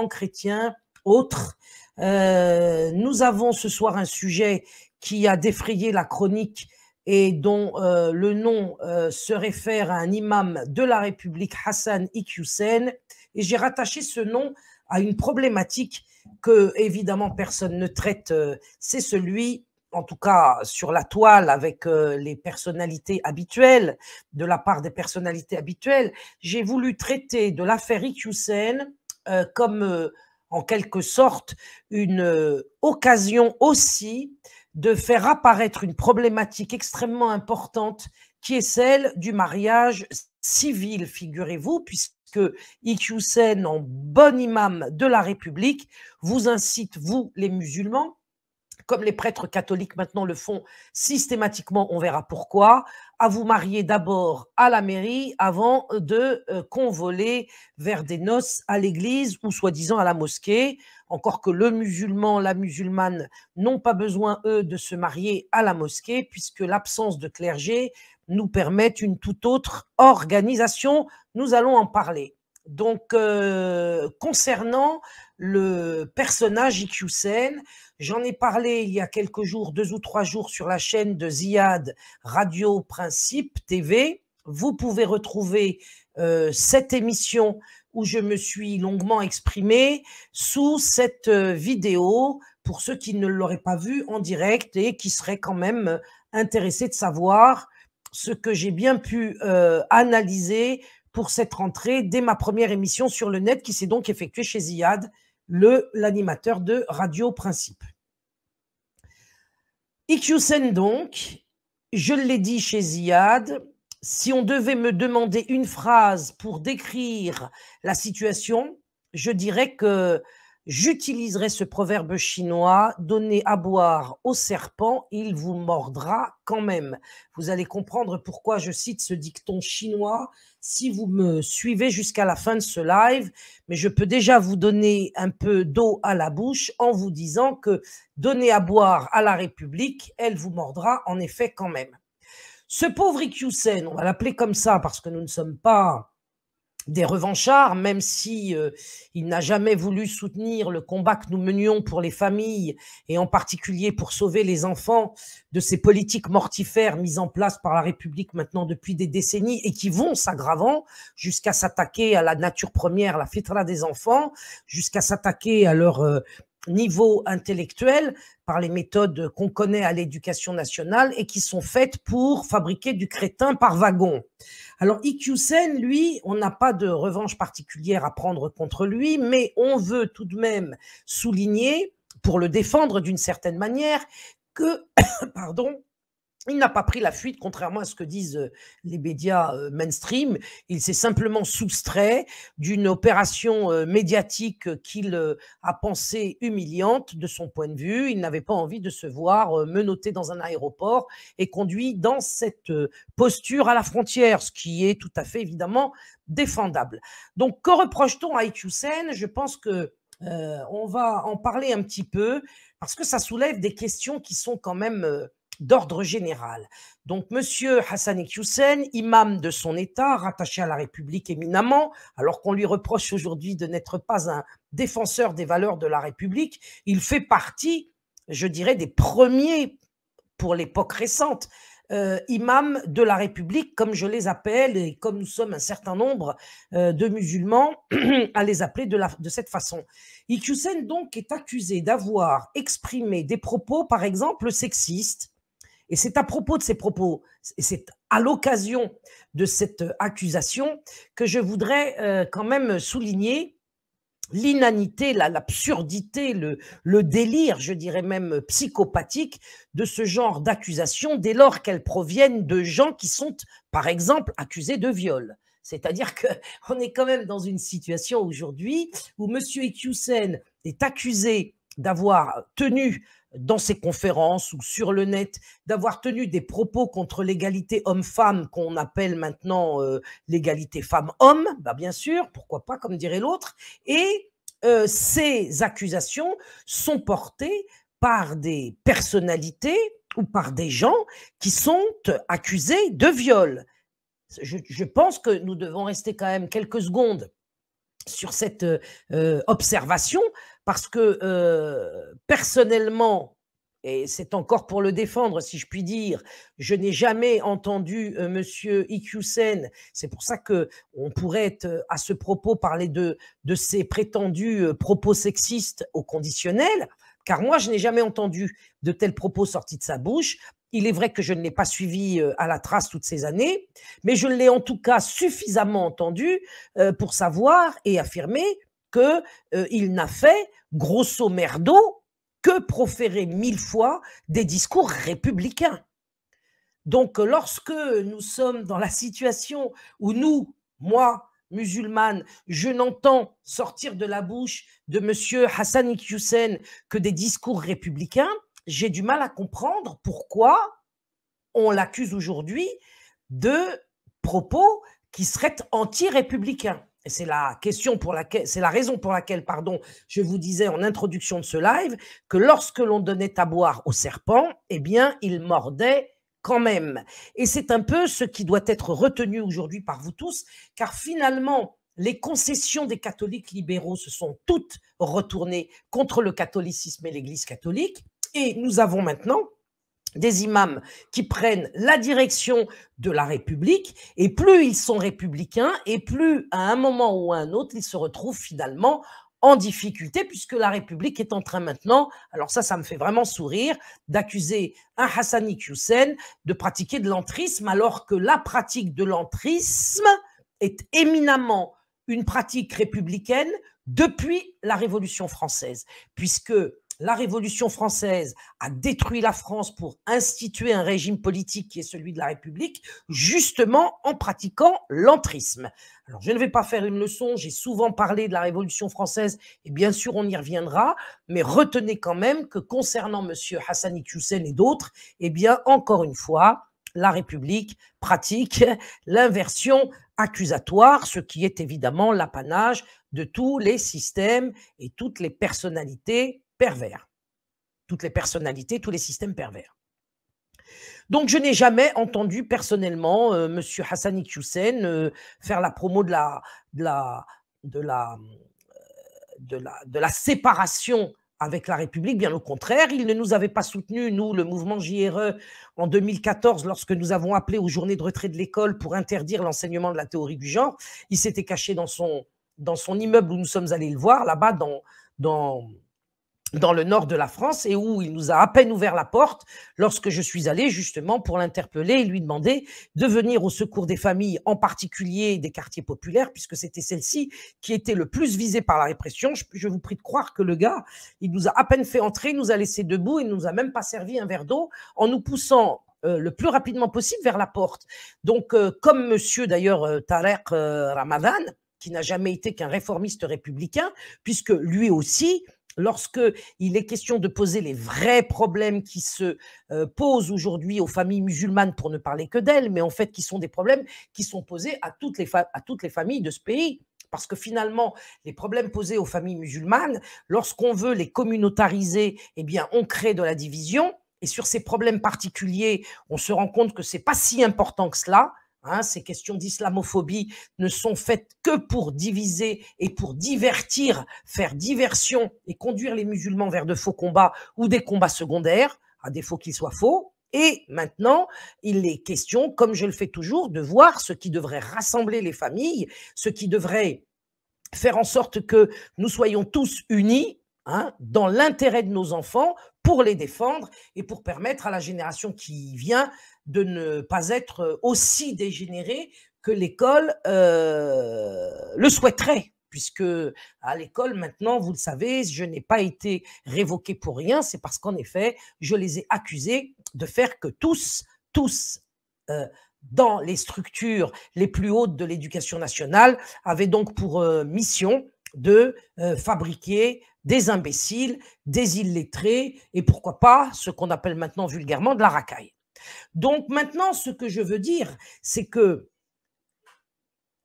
chrétiens, autres. Nous avons ce soir un sujet qui a défrayé la chronique et dont le nom se réfère à un imam de la République, Hassan Iqiyoussen, et j'ai rattaché ce nom à une problématique que, évidemment, personne ne traite, c'est celui, en tout cas sur la toile, avec les personnalités habituelles, de la part des personnalités habituelles. J'ai voulu traiter de l'affaire Iqiyoussen comme, en quelque sorte, une occasion aussi de faire apparaître une problématique extrêmement importante qui est celle du mariage civil, figurez-vous, puisque Iqiyoussen, en bon imam de la République, vous incite, vous les musulmans, comme les prêtres catholiques maintenant le font systématiquement, on verra pourquoi, à vous marier d'abord à la mairie avant de convoler vers des noces à l'église ou soi-disant à la mosquée, encore que le musulman, la musulmane n'ont pas besoin, eux, de se marier à la mosquée, puisque l'absence de clergé nous permet une toute autre organisation. Nous allons en parler. Donc, concernant le personnage Iqiyoussen, j'en ai parlé il y a quelques jours, 2 ou 3 jours, sur la chaîne de Ziad Radio Principe TV. Vous pouvez retrouver cette émission où je me suis longuement exprimé sous cette vidéo, pour ceux qui ne l'auraient pas vue en direct et qui seraient quand même intéressés de savoir ce que j'ai bien pu analyser pour cette rentrée dès ma première émission sur le net qui s'est donc effectuée chez Ziad, l'animateur de Radio Principe. Iqiyoussen donc, je l'ai dit chez Ziad, si on devait me demander une phrase pour décrire la situation, je dirais que j'utiliserai ce proverbe chinois, donner à boire au serpent, il vous mordra quand même. Vous allez comprendre pourquoi je cite ce dicton chinois si vous me suivez jusqu'à la fin de ce live, mais je peux déjà vous donner un peu d'eau à la bouche en vous disant que donner à boire à la République, elle vous mordra en effet quand même. Ce pauvre Iqiyoussen, on va l'appeler comme ça parce que nous ne sommes pas des revanchards, même si il n'a jamais voulu soutenir le combat que nous menions pour les familles et en particulier pour sauver les enfants de ces politiques mortifères mises en place par la République maintenant depuis des décennies et qui vont s'aggravant jusqu'à s'attaquer à la nature première, la fitra des enfants, jusqu'à s'attaquer à leur niveau intellectuel par les méthodes qu'on connaît à l'éducation nationale et qui sont faites pour fabriquer du crétin par wagon. Alors Iqiyoussen, lui, on n'a pas de revanche particulière à prendre contre lui, mais on veut tout de même souligner, pour le défendre d'une certaine manière, que, pardon, il n'a pas pris la fuite, contrairement à ce que disent les médias mainstream. Il s'est simplement soustrait d'une opération médiatique qu'il a pensée humiliante de son point de vue. Il n'avait pas envie de se voir menotté dans un aéroport et conduit dans cette posture à la frontière, ce qui est tout à fait évidemment défendable. Donc, que reproche-t-on à Iqiyoussen? Je pense que on va en parler un petit peu parce que ça soulève des questions qui sont quand même d'ordre général. Donc, monsieur Hassan Iqiyoussen, imam de son État, rattaché à la République éminemment, alors qu'on lui reproche aujourd'hui de n'être pas un défenseur des valeurs de la République, il fait partie, je dirais, des premiers, pour l'époque récente, imams de la République, comme je les appelle, et comme nous sommes un certain nombre de musulmans à les appeler de cette façon. Iqiyoussen, donc, est accusé d'avoir exprimé des propos, par exemple, sexistes. Et c'est à propos de ces propos, et c'est à l'occasion de cette accusation que je voudrais quand même souligner l'inanité, l'absurdité, le délire, je dirais même psychopathique de ce genre d'accusations dès lors qu'elles proviennent de gens qui sont, par exemple, accusés de viol. C'est-à-dire qu'on est quand même dans une situation aujourd'hui où M. Iqiyoussen est accusé d'avoir tenu dans ses conférences ou sur le net, d'avoir tenu des propos contre l'égalité homme-femme qu'on appelle maintenant l'égalité femmes-hommes, bah bien sûr, pourquoi pas, comme dirait l'autre, et ces accusations sont portées par des personnalités ou par des gens qui sont accusés de viol. Je pense que nous devons rester quand même quelques secondes sur cette observation parce que personnellement, et c'est encore pour le défendre, si je puis dire, je n'ai jamais entendu Monsieur Iqiyoussen. C'est pour ça que on pourrait être, à ce propos parler de ces prétendus propos sexistes au conditionnel, car moi je n'ai jamais entendu de tels propos sortis de sa bouche. Il est vrai que je ne l'ai pas suivi à la trace toutes ces années, mais je l'ai en tout cas suffisamment entendu pour savoir et affirmer qu'il n'a fait, grosso merdo, que proférer 1000 fois des discours républicains. Donc, lorsque nous sommes dans la situation où nous, moi, musulmane, je n'entends sortir de la bouche de M. Hassan Iqiyoussen que des discours républicains, j'ai du mal à comprendre pourquoi on l'accuse aujourd'hui de propos qui seraient anti-républicains. Et c'est la raison pour laquelle, pardon, je vous disais en introduction de ce live que lorsque l'on donnait à boire au serpent, eh bien, il mordait quand même. Et c'est un peu ce qui doit être retenu aujourd'hui par vous tous, car finalement, les concessions des catholiques libéraux se sont toutes retournées contre le catholicisme et l'Église catholique. Et nous avons maintenant des imams qui prennent la direction de la République, et plus ils sont républicains, et plus à un moment ou à un autre, ils se retrouvent finalement en difficulté, puisque la République est en train maintenant, alors ça me fait vraiment sourire, d'accuser un Hassan Iqiyoussen de pratiquer de l'entrisme, alors que la pratique de l'entrisme est éminemment une pratique républicaine depuis la Révolution française, puisque la Révolution française a détruit la France pour instituer un régime politique qui est celui de la République, justement en pratiquant l'entrisme. Alors, je ne vais pas faire une leçon, j'ai souvent parlé de la Révolution française, et bien sûr, on y reviendra, mais retenez quand même que concernant M. Hassan Iqiyoussen et d'autres, eh bien, encore une fois, la République pratique l'inversion accusatoire, ce qui est évidemment l'apanage de tous les systèmes et toutes les personnalités pervers. Toutes les personnalités, tous les systèmes pervers. Donc, je n'ai jamais entendu personnellement M. Hassan Iqiyoussen faire la promo de la séparation avec la République. Bien au contraire, il ne nous avait pas soutenus, nous, le mouvement JRE, en 2014, lorsque nous avons appelé aux journées de retrait de l'école pour interdire l'enseignement de la théorie du genre. Il s'était caché dans son immeuble où nous sommes allés le voir, là-bas dans le nord de la France, et où il nous a à peine ouvert la porte lorsque je suis allé justement pour l'interpeller et lui demander de venir au secours des familles, en particulier des quartiers populaires, puisque c'était celle-ci qui était le plus visée par la répression. Je vous prie de croire que le gars, il nous a à peine fait entrer, il nous a laissé debout, il ne nous a même pas servi un verre d'eau en nous poussant le plus rapidement possible vers la porte. Donc, comme monsieur d'ailleurs Tarek Ramadan, qui n'a jamais été qu'un réformiste républicain, puisque lui aussi, lorsqu'il est question de poser les vrais problèmes qui se posent aujourd'hui aux familles musulmanes, pour ne parler que d'elles, mais en fait qui sont des problèmes qui sont posés à toutes les familles de ce pays. Parce que finalement, les problèmes posés aux familles musulmanes, lorsqu'on veut les communautariser, eh bien, on crée de la division. Et sur ces problèmes particuliers, on se rend compte que ce n'est pas si important que cela. Ces questions d'islamophobie ne sont faites que pour diviser et pour divertir, faire diversion et conduire les musulmans vers de faux combats ou des combats secondaires, à défaut qu'ils soient faux. Et maintenant, il est question, comme je le fais toujours, de voir ce qui devrait rassembler les familles, ce qui devrait faire en sorte que nous soyons tous unis dans l'intérêt de nos enfants, pour les défendre et pour permettre à la génération qui vient de ne pas être aussi dégénérée que l'école le souhaiterait. Puisque à l'école, maintenant, vous le savez, je n'ai pas été révoquée pour rien, c'est parce qu'en effet, je les ai accusés de faire que tous, dans les structures les plus hautes de l'éducation nationale, avaient donc pour mission de fabriquer des imbéciles, des illettrés, et pourquoi pas, ce qu'on appelle maintenant vulgairement de la racaille. Donc maintenant, ce que je veux dire, c'est que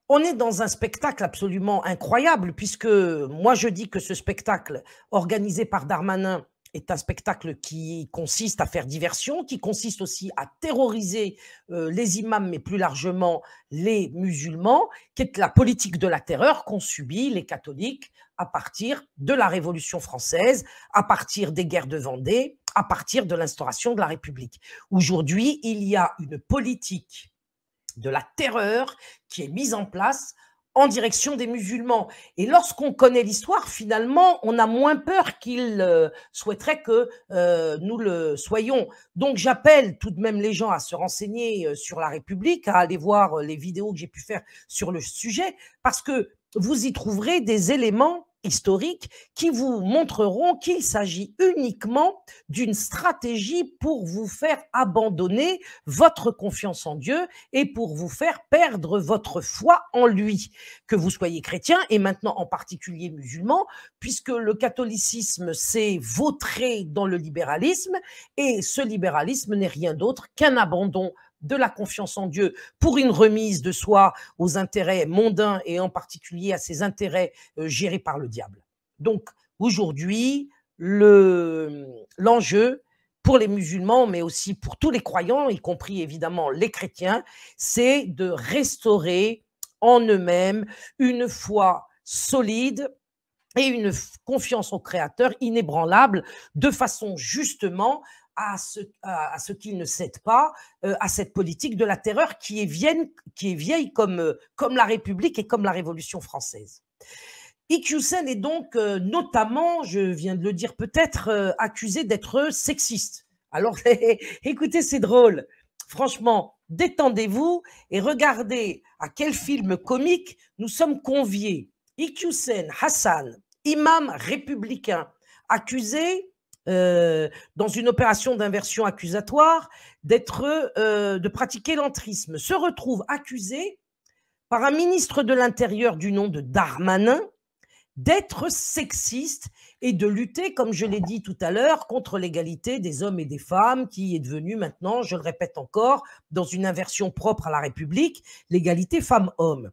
on est dans un spectacle absolument incroyable, puisque moi je dis que ce spectacle organisé par Darmanin est un spectacle qui consiste à faire diversion, qui consiste aussi à terroriser les imams, mais plus largement les musulmans, qui est la politique de la terreur qu'ont subi les catholiques à partir de la Révolution française, à partir des guerres de Vendée, à partir de l'instauration de la République. Aujourd'hui, il y a une politique de la terreur qui est mise en place en direction des musulmans. Et lorsqu'on connaît l'histoire, finalement, on a moins peur qu'ils souhaiteraient que nous le soyons. Donc, j'appelle tout de même les gens à se renseigner sur la République, à aller voir les vidéos que j'ai pu faire sur le sujet, parce que vous y trouverez des éléments historiques qui vous montreront qu'il s'agit uniquement d'une stratégie pour vous faire abandonner votre confiance en Dieu et pour vous faire perdre votre foi en lui, que vous soyez chrétien et maintenant en particulier musulman, puisque le catholicisme s'est vautré dans le libéralisme et ce libéralisme n'est rien d'autre qu'un abandon de la confiance en Dieu pour une remise de soi aux intérêts mondains et en particulier à ces intérêts gérés par le diable. Donc aujourd'hui, l'enjeu pour les musulmans, mais aussi pour tous les croyants, y compris évidemment les chrétiens, c'est de restaurer en eux-mêmes une foi solide et une confiance au Créateur inébranlable, de façon justement à ce qu'ils ne cèdent pas à cette politique de la terreur qui est vieille comme la République et comme la Révolution française. Iqiyoussen est donc notamment, je viens de le dire peut-être, accusé d'être sexiste. Alors écoutez, c'est drôle. Franchement, détendez-vous et regardez à quel film comique nous sommes conviés. Iqiyoussen Hassan, imam républicain, accusé dans une opération d'inversion accusatoire de pratiquer l'entrisme, se retrouve accusé par un ministre de l'Intérieur du nom de Darmanin d'être sexiste et de lutter, comme je l'ai dit tout à l'heure, contre l'égalité des hommes et des femmes qui est devenue maintenant, je le répète encore, dans une inversion propre à la République, l'égalité femmes-hommes.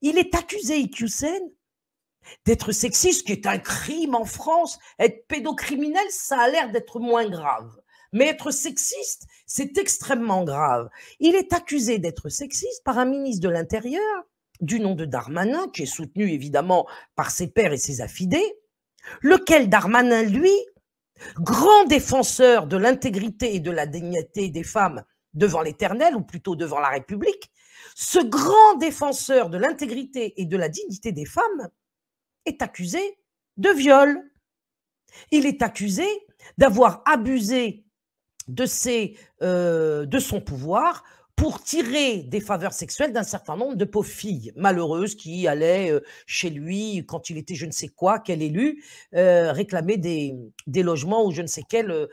Il est accusé, Iqiyoussen, d'être sexiste, qui est un crime en France. Être pédocriminel, ça a l'air d'être moins grave. Mais être sexiste, c'est extrêmement grave. Il est accusé d'être sexiste par un ministre de l'Intérieur, du nom de Darmanin, qui est soutenu évidemment par ses pairs et ses affidés, lequel Darmanin, lui, grand défenseur de l'intégrité et de la dignité des femmes devant l'Éternel, ou plutôt devant la République, ce grand défenseur de l'intégrité et de la dignité des femmes est accusé de viol. Il est accusé d'avoir abusé de son pouvoir pour tirer des faveurs sexuelles d'un certain nombre de pauvres filles malheureuses qui allaient chez lui quand il était je ne sais quoi, quel élu, réclamer des logements ou je ne sais quel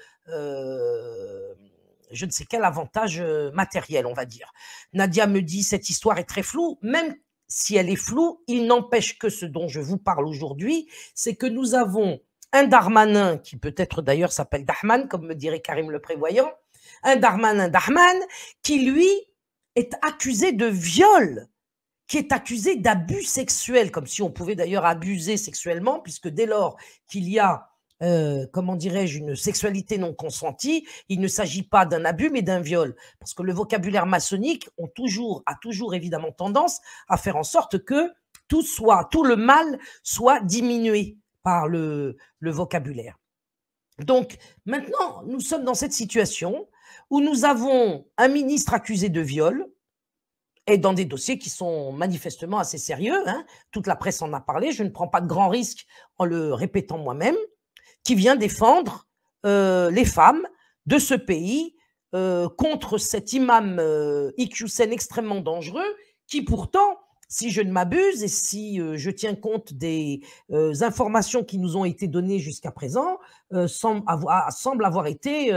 avantage matériel, on va dire. Nadia me dit, cette histoire est très floue, même si elle est floue, il n'empêche que ce dont je vous parle aujourd'hui, c'est que nous avons un Darmanin, qui peut-être d'ailleurs s'appelle Dahman, comme me dirait Karim le Prévoyant, un Dahman, qui lui est accusé de viol, qui est accusé d'abus sexuels, comme si on pouvait d'ailleurs abuser sexuellement, puisque dès lors qu'il y a comment dirais-je, une sexualité non consentie, il ne s'agit pas d'un abus, mais d'un viol. Parce que le vocabulaire maçonnique a toujours évidemment tendance à faire en sorte que tout le mal soit diminué par le vocabulaire. Donc, maintenant, nous sommes dans cette situation où nous avons un ministre accusé de viol, et dans des dossiers qui sont manifestement assez sérieux, hein. Toute la presse en a parlé, je ne prends pas de grands risques en le répétant moi-même, qui vient défendre les femmes de ce pays contre cet imam Iqiyoussen extrêmement dangereux, qui pourtant, si je ne m'abuse et si je tiens compte des informations qui nous ont été données jusqu'à présent, semble avoir été,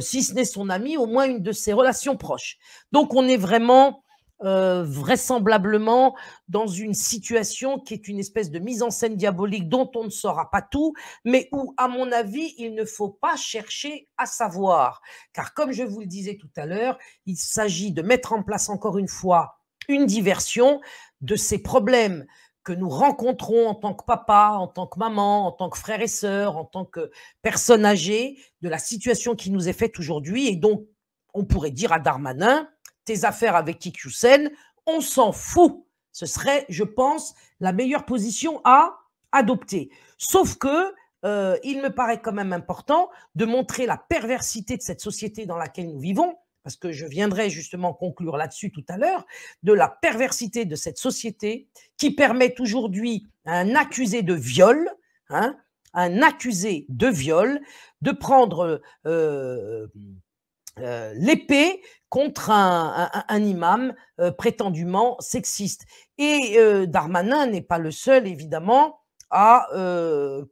si ce n'est son ami, au moins une de ses relations proches. Donc on est vraiment vraisemblablement dans une situation qui est une espèce de mise en scène diabolique dont on ne saura pas tout, mais où, à mon avis, il ne faut pas chercher à savoir. Car comme je vous le disais tout à l'heure, il s'agit de mettre en place encore une fois une diversion de ces problèmes que nous rencontrons en tant que papa, en tant que maman, en tant que frère et sœur, en tant que personne âgée, de la situation qui nous est faite aujourd'hui. Et donc, on pourrait dire à Darmanin, tes affaires avec Iqiyoussen, on s'en fout. Ce serait, je pense, la meilleure position à adopter. Sauf que il me paraît quand même important de montrer la perversité de cette société dans laquelle nous vivons, parce que je viendrai justement conclure là-dessus tout à l'heure, de la perversité de cette société qui permet aujourd'hui à un accusé de viol, hein, un accusé de viol, de prendre l'épée contre un imam prétendument sexiste. Et Darmanin n'est pas le seul, évidemment, à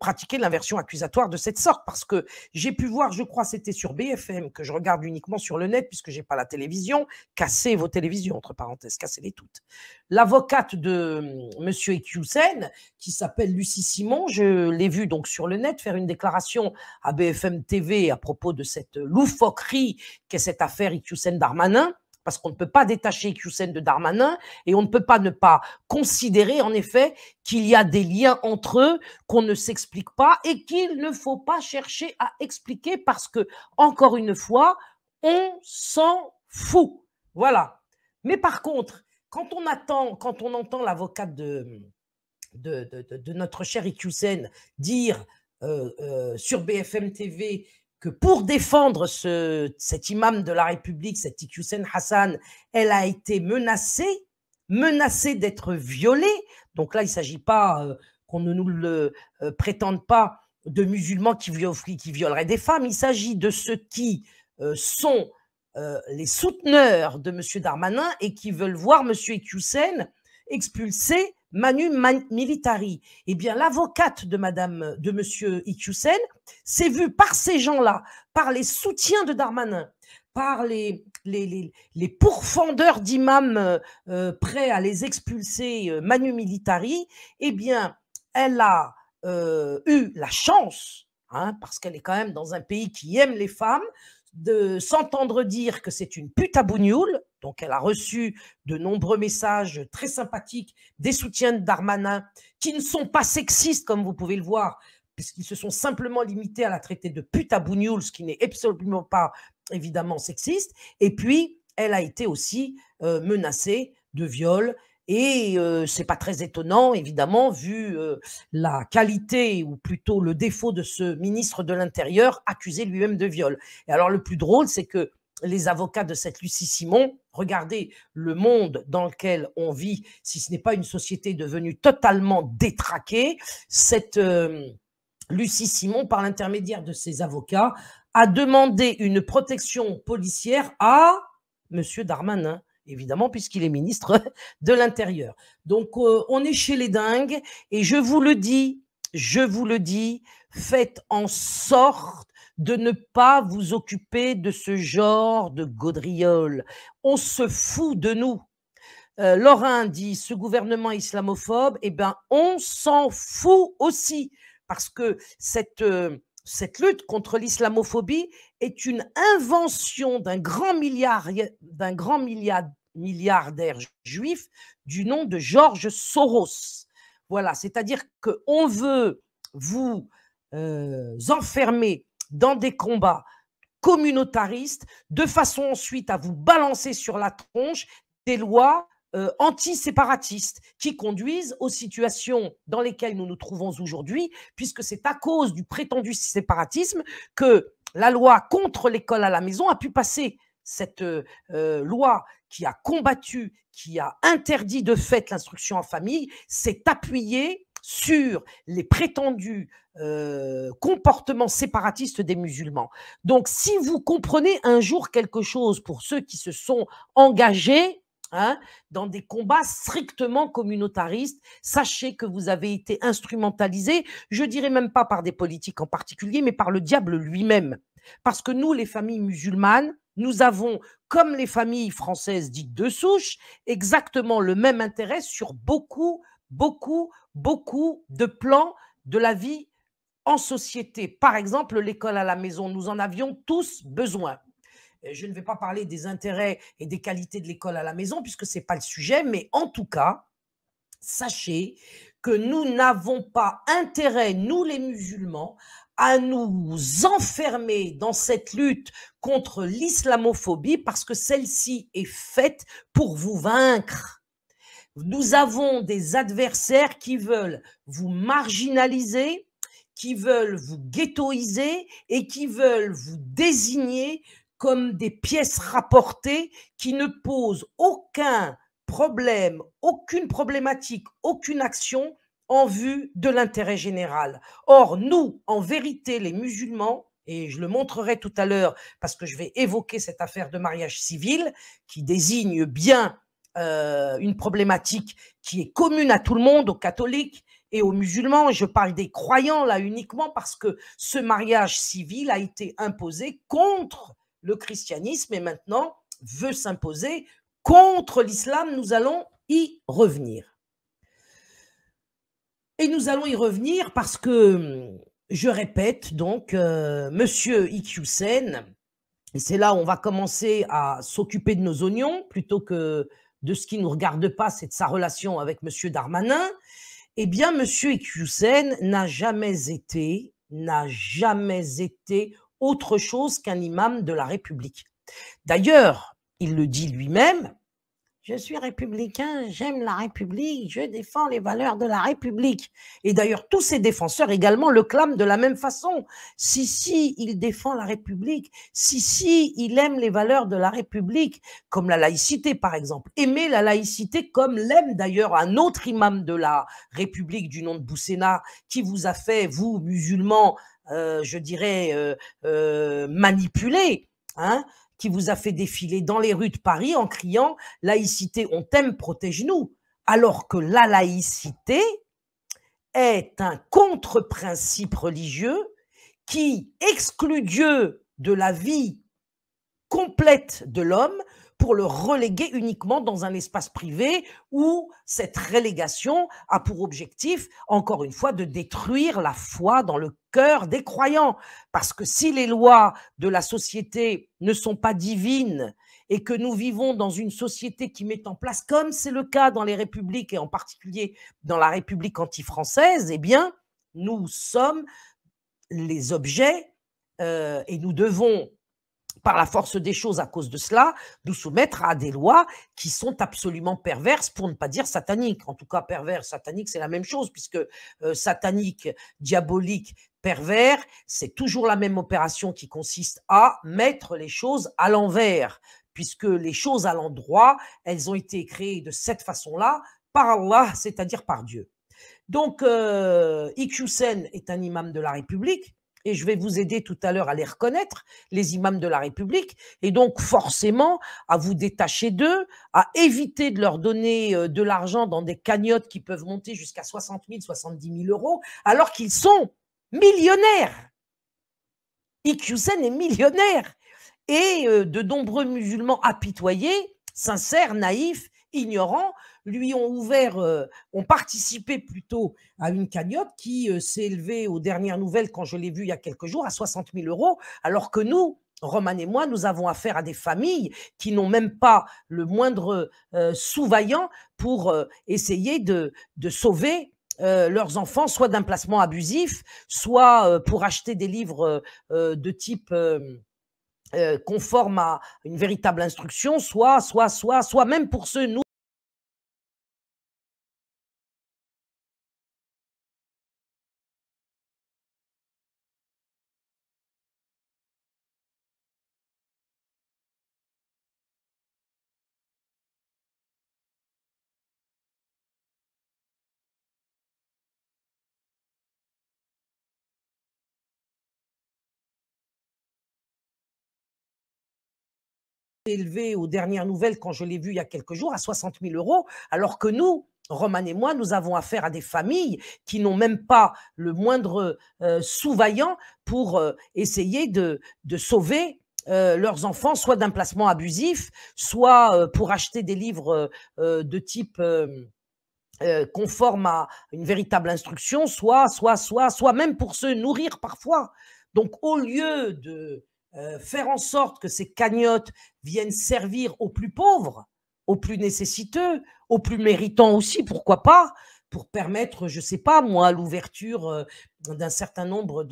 pratiquer l'inversion accusatoire de cette sorte, parce que j'ai pu voir, je crois c'était sur BFM, que je regarde uniquement sur le net, puisque je n'ai pas la télévision, cassez vos télévisions, entre parenthèses, cassez-les toutes. L'avocate de M. Iqiyoussen, qui s'appelle Lucie Simon, je l'ai vue donc sur le net faire une déclaration à BFM TV à propos de cette loufoquerie qu'est cette affaire Iqiyoussen-Darmanin, parce qu'on ne peut pas détacher Iqiyoussen de Darmanin et on ne peut pas ne pas considérer en effet qu'il y a des liens entre eux qu'on ne s'explique pas et qu'il ne faut pas chercher à expliquer parce que, encore une fois, on s'en fout. Voilà. Mais par contre, quand on entend l'avocate de notre cher Iqiyoussen dire sur BFM TV que pour défendre cet imam de la République, cet Iqiyoussen Hassan, elle a été menacée d'être violée. Donc là, il ne s'agit pas qu'on ne nous le prétende pas de musulmans qui violeraient des femmes. Il s'agit de ceux qui sont les souteneurs de M. Darmanin et qui veulent voir M. Iqiyoussen expulsé Manu Militari. Eh bien, l'avocate de M. Iqiyoussen s'est vue par ces gens-là, par les soutiens de Darmanin, par les pourfendeurs d'imams prêts à les expulser Manu Militari, eh bien, elle a eu la chance, hein, parce qu'elle est quand même dans un pays qui aime les femmes, de s'entendre dire que c'est une pute à bougnoule. Donc, elle a reçu de nombreux messages très sympathiques des soutiens de Darmanin qui ne sont pas sexistes, comme vous pouvez le voir, puisqu'ils se sont simplement limités à la traiter de pute à bougnoule, ce qui n'est absolument pas, évidemment, sexiste. Et puis, elle a été aussi menacée de viol. Et ce n'est pas très étonnant, évidemment, vu la qualité, ou plutôt le défaut de ce ministre de l'Intérieur, accusé lui-même de viol. Et alors, le plus drôle, c'est que les avocats de cette Lucie Simon, regardez le monde dans lequel on vit, si ce n'est pas une société devenue totalement détraquée, cette Lucie Simon, par l'intermédiaire de ses avocats, a demandé une protection policière à M. Darmanin, évidemment, puisqu'il est ministre de l'Intérieur. Donc, on est chez les dingues, et je vous le dis, faites en sorte de ne pas vous occuper de ce genre de gaudriole. On se fout de nous. Laurin dit, ce gouvernement islamophobe, eh bien, on s'en fout aussi, parce que cette lutte contre l'islamophobie est une invention d'un grand milliardaire juif du nom de George Soros. Voilà, c'est-à-dire qu'on veut vous enfermer dans des combats communautaristes de façon ensuite à vous balancer sur la tronche des lois anti-séparatistes qui conduisent aux situations dans lesquelles nous nous trouvons aujourd'hui, puisque c'est à cause du prétendu séparatisme que la loi contre l'école à la maison a pu passer. Cette loi qui a combattu, qui a interdit de fait l'instruction en famille, s'est appuyée sur les prétendus comportements séparatistes des musulmans. Donc, si vous comprenez un jour quelque chose pour ceux qui se sont engagés dans des combats strictement communautaristes, sachez que vous avez été instrumentalisés, je dirais même pas par des politiques en particulier, mais par le diable lui-même. Parce que nous, les familles musulmanes, nous avons, comme les familles françaises dites de souche, exactement le même intérêt sur beaucoup de plans de la vie en société. Par exemple, l'école à la maison, nous en avions tous besoin. Je ne vais pas parler des intérêts et des qualités de l'école à la maison, puisque ce n'est pas le sujet, mais en tout cas, Sachez que nous n'avons pas intérêt, nous les musulmans, à nous enfermer dans cette lutte contre l'islamophobie parce que celle-ci est faite pour vous vaincre. Nous avons des adversaires qui veulent vous marginaliser, qui veulent vous ghettoiser et qui veulent vous désigner comme des pièces rapportées qui ne posent aucun problème, aucune problématique, aucune action en vue de l'intérêt général. Or, nous, en vérité, les musulmans, et je le montrerai tout à l'heure parce que je vais évoquer cette affaire de mariage civil qui désigne bien une problématique qui est commune à tout le monde, aux catholiques et aux musulmans. Je parle des croyants là uniquement parce que ce mariage civil a été imposé contre le christianisme et maintenant veut s'imposer contre l'islam. Nous allons y revenir. Et nous allons y revenir parce que, je répète, donc, Monsieur Iqiyoussen, et c'est là où on va commencer à s'occuper de nos oignons plutôt que de ce qui ne nous regarde pas, c'est de sa relation avec Monsieur Darmanin. Eh bien, Monsieur Iqiyoussen n'a jamais été autre chose qu'un imam de la République. D'ailleurs, il le dit lui-même, je suis républicain, j'aime la République, je défends les valeurs de la République. Et d'ailleurs, tous ses défenseurs également le clament de la même façon. Si, il défend la République, si, il aime les valeurs de la République, comme la laïcité par exemple. Aimer la laïcité comme l'aime d'ailleurs un autre imam de la République du nom de Boussena, qui vous a fait, vous, musulmans, je dirais, manipuler, hein, qui vous a fait défiler dans les rues de Paris en criant « Laïcité, on t'aime, protège-nous », alors que la laïcité est un contre-principe religieux qui exclut Dieu de la vie complète de l'homme pour le reléguer uniquement dans un espace privé où cette relégation a pour objectif, encore une fois, de détruire la foi dans le cœur des croyants. Parce que si les lois de la société ne sont pas divines et que nous vivons dans une société qui met en place, comme c'est le cas dans les républiques et en particulier dans la République anti-française, eh bien, nous sommes les objets et nous devons, par la force des choses à cause de cela, nous soumettre à des lois qui sont absolument perverses, pour ne pas dire sataniques. En tout cas, pervers, satanique, c'est la même chose, puisque satanique, diabolique, pervers, c'est toujours la même opération qui consiste à mettre les choses à l'envers, puisque les choses à l'endroit, elles ont été créées de cette façon-là, par Allah, c'est-à-dire par Dieu. Donc, Iqiyoussen est un imam de la République, et je vais vous aider tout à l'heure à les reconnaître, les imams de la République, et donc forcément à vous détacher d'eux, à éviter de leur donner de l'argent dans des cagnottes qui peuvent monter jusqu'à 60 000, 70 000 euros, alors qu'ils sont millionnaires. Iqiyoussen est millionnaire, et de nombreux musulmans apitoyés, sincères, naïfs, ignorants, lui ont ouvert, ont participé plutôt à une cagnotte qui s'est élevée aux dernières nouvelles, quand je l'ai vue il y a quelques jours, à 60 000 euros, alors que nous, Roman et moi, nous avons affaire à des familles qui n'ont même pas le moindre sous-vaillant pour essayer de sauver leurs enfants, soit d'un placement abusif, soit pour acheter des livres de type conforme à une véritable instruction, soit même pour se nourrir. Élevé aux dernières nouvelles, quand je l'ai vu il y a quelques jours, à 60 000 euros, alors que nous, Roman et moi, nous avons affaire à des familles qui n'ont même pas le moindre sous-vaillant pour essayer de sauver leurs enfants, soit d'un placement abusif, soit pour acheter des livres de type conforme à une véritable instruction, soit même pour se nourrir parfois. Donc, au lieu de faire en sorte que ces cagnottes viennent servir aux plus pauvres, aux plus nécessiteux, aux plus méritants aussi, pourquoi pas, pour permettre, je ne sais pas moi, l'ouverture d'un certain nombre